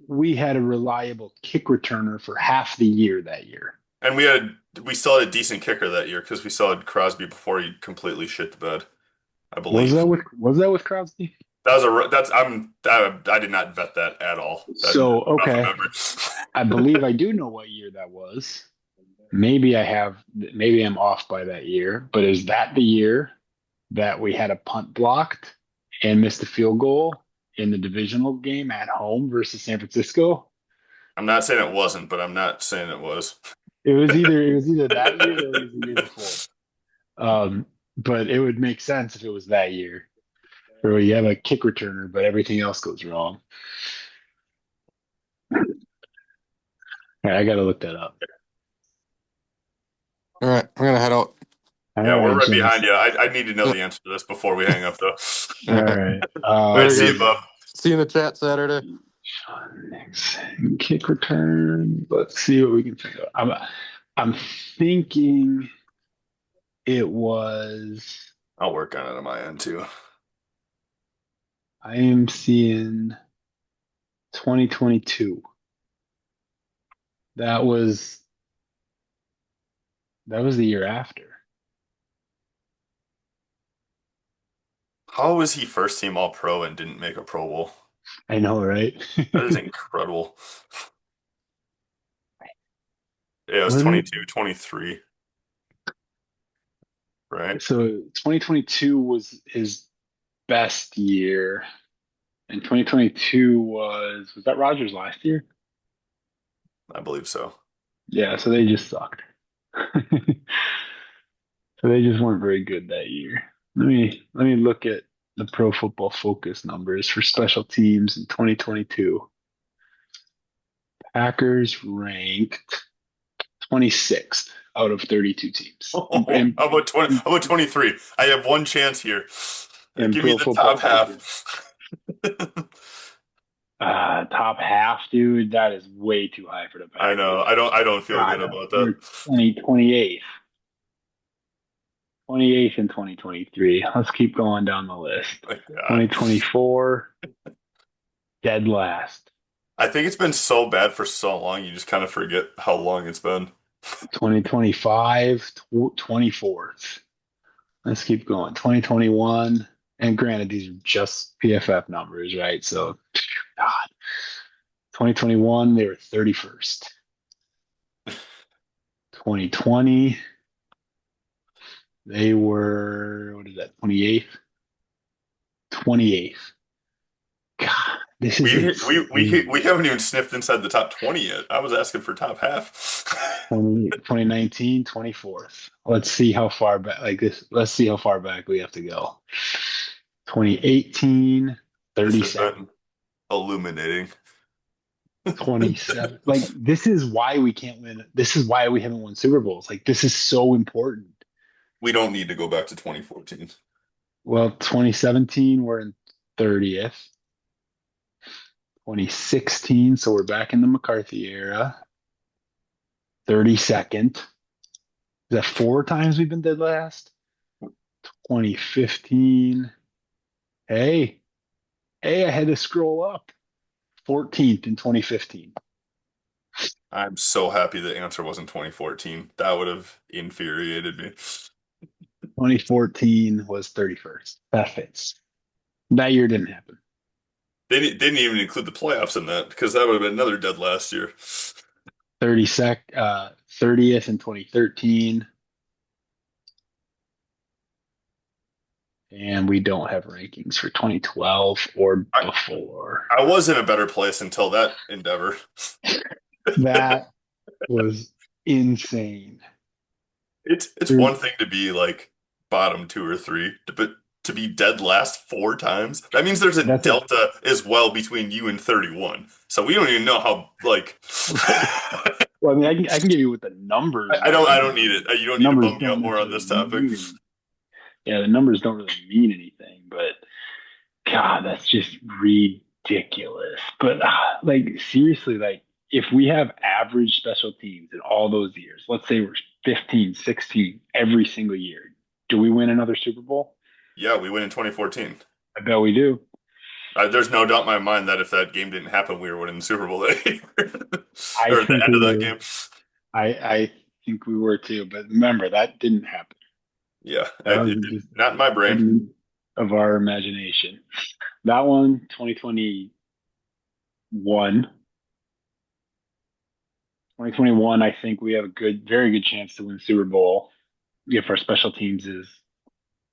We had a reliable kick returner for half the year that year. And we still had a decent kicker that year because we still had Crosby before he completely shit the bed, I believe. Was that with Crosby? That was a that's I did not vet that at all. That So off of okay, memory. I believe I do know what year that was. Maybe I'm off by that year, but is that the year that we had a punt blocked and missed a field goal in the divisional game at home versus San Francisco. I'm not saying it wasn't, but I'm not saying it was. It was either that year or it was the year before. Um, but it would make sense if it was that year where you have a kick returner, but everything else goes wrong. All right, I got to look that up. All right, I'm gonna head out. All Yeah, we're right, right behind James. you. I need to know Yeah. the answer to this before we hang up, though. All All right. Good to right, see you, guys. Bob. See you in the chat Saturday. Next kick return. Let's see what we can think of. I'm thinking it was. I'll work on it on my end too. I am seeing 2022. That was that was the year after. How was he first team All Pro and didn't make a Pro Bowl? I know, right? That is incredible. Yeah, it was Wasn't 22, 23, right? it? So 2022 was his best year, and 2022 was that Rogers last year? I believe so. Yeah, so they just sucked. So they just weren't very good that year. Let me look at the Pro Football Focus numbers for special teams in 2022. Packers ranked 26th out of 32 teams How about 20? How about 23? I have one chance here. in Give me Pro the Football top Focus. half. Top half, dude. That is way too high for the I know. Packers. I don't feel God, good about that. we're 28th. 28th in 2023. Let's keep going down the list. My God. 2024, dead last. I think it's been so bad for so long, you just kind of forget how long it's been. 2025, 24th. Let's keep going. 2021, and granted, these are just PFF numbers, right? So, God, 2021, they were 31st. 2020, they were, what is that, 28th? 28th. God, this is We insane. haven't even sniffed inside the top 20 yet. I was asking for top half. 2019, 24th. Let's see how far back, like this, let's see how far back we have to go. 2018, This has 32nd. been illuminating. 27. Like, this is why we can't win. This is why we haven't won Super Bowls. Like, this is so important. We don't need to go back to 2014. Well, 2017, we're in 30th. 2016, so we're back in the McCarthy era. 32nd. Is that four times we've been dead last? 2015. Hey, hey, I had to scroll up. 14th in 2015. I'm so happy the answer wasn't 2014. That would have infuriated me. 2014 was 31st. That fits. That year didn't happen. They didn't even include the playoffs in that because that would have been another dead last year. 30th in 2013. And we don't have rankings for 2012 or I, before. I was in a better place until that endeavor. That was insane. It's one thing to be like bottom two or three, but to be dead last four times, that means there's a That's a delta as well between you and 31. So we don't even know how like well. I mean, I can give you what the numbers are, I but don't need it. You don't need to numbers bum me don't up more on necessarily this topic. mean. Yeah, the numbers don't really mean anything. But God, that's just ridiculous. But like seriously, like if we have average special teams in all those years, let's say we're 15, 16 every single year, do we win another Super Bowl? Yeah, we win in 2014. I bet we do. There's no doubt in my mind that if that game didn't happen, we were winning the Super Bowl that year. I Or at the think end we of that were. game. I think we were too. But remember, that didn't happen. Yeah, That was it did just not in my brain. figment of our imagination. That one, 2021. 2021, I think we have a very good chance to win Super Bowl if our special teams is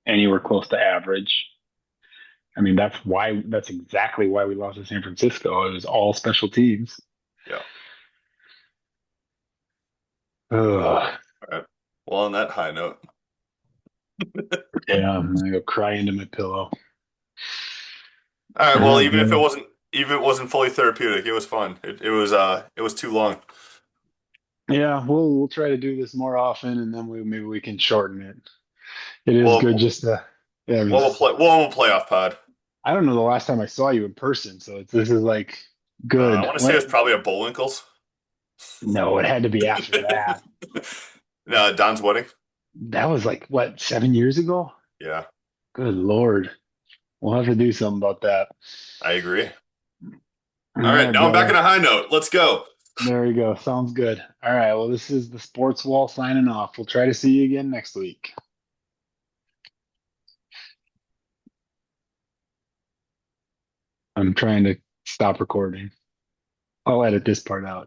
anywhere close to average. I mean, that's exactly why we lost to San Francisco. It was all special teams. Yeah. Ugh. All right. Well, on that high note, Yeah, I'm gonna go cry into my pillow. all right. All Well, right, bro. even if it wasn't fully therapeutic, it was fun. It was too long. Yeah, we'll try to do this more often, and then maybe we can shorten it. It is good Well, just to yeah. we'll have a playoff pod. I don't know the last time I saw you in person, so this is like I good. want to say it was What? probably at Bullwinkle's. No, it had to be after that. Don's wedding. That was like what, 7 years ago? Yeah, Good Lord. We'll have to do something about that. I agree. All All right, right, now I'm back on brother. a high note. Let's go. There we go. Sounds good. All right. Well, this is the Sports Wall signing off. We'll try to see you again next week. I'm trying to stop recording. I'll edit this part out.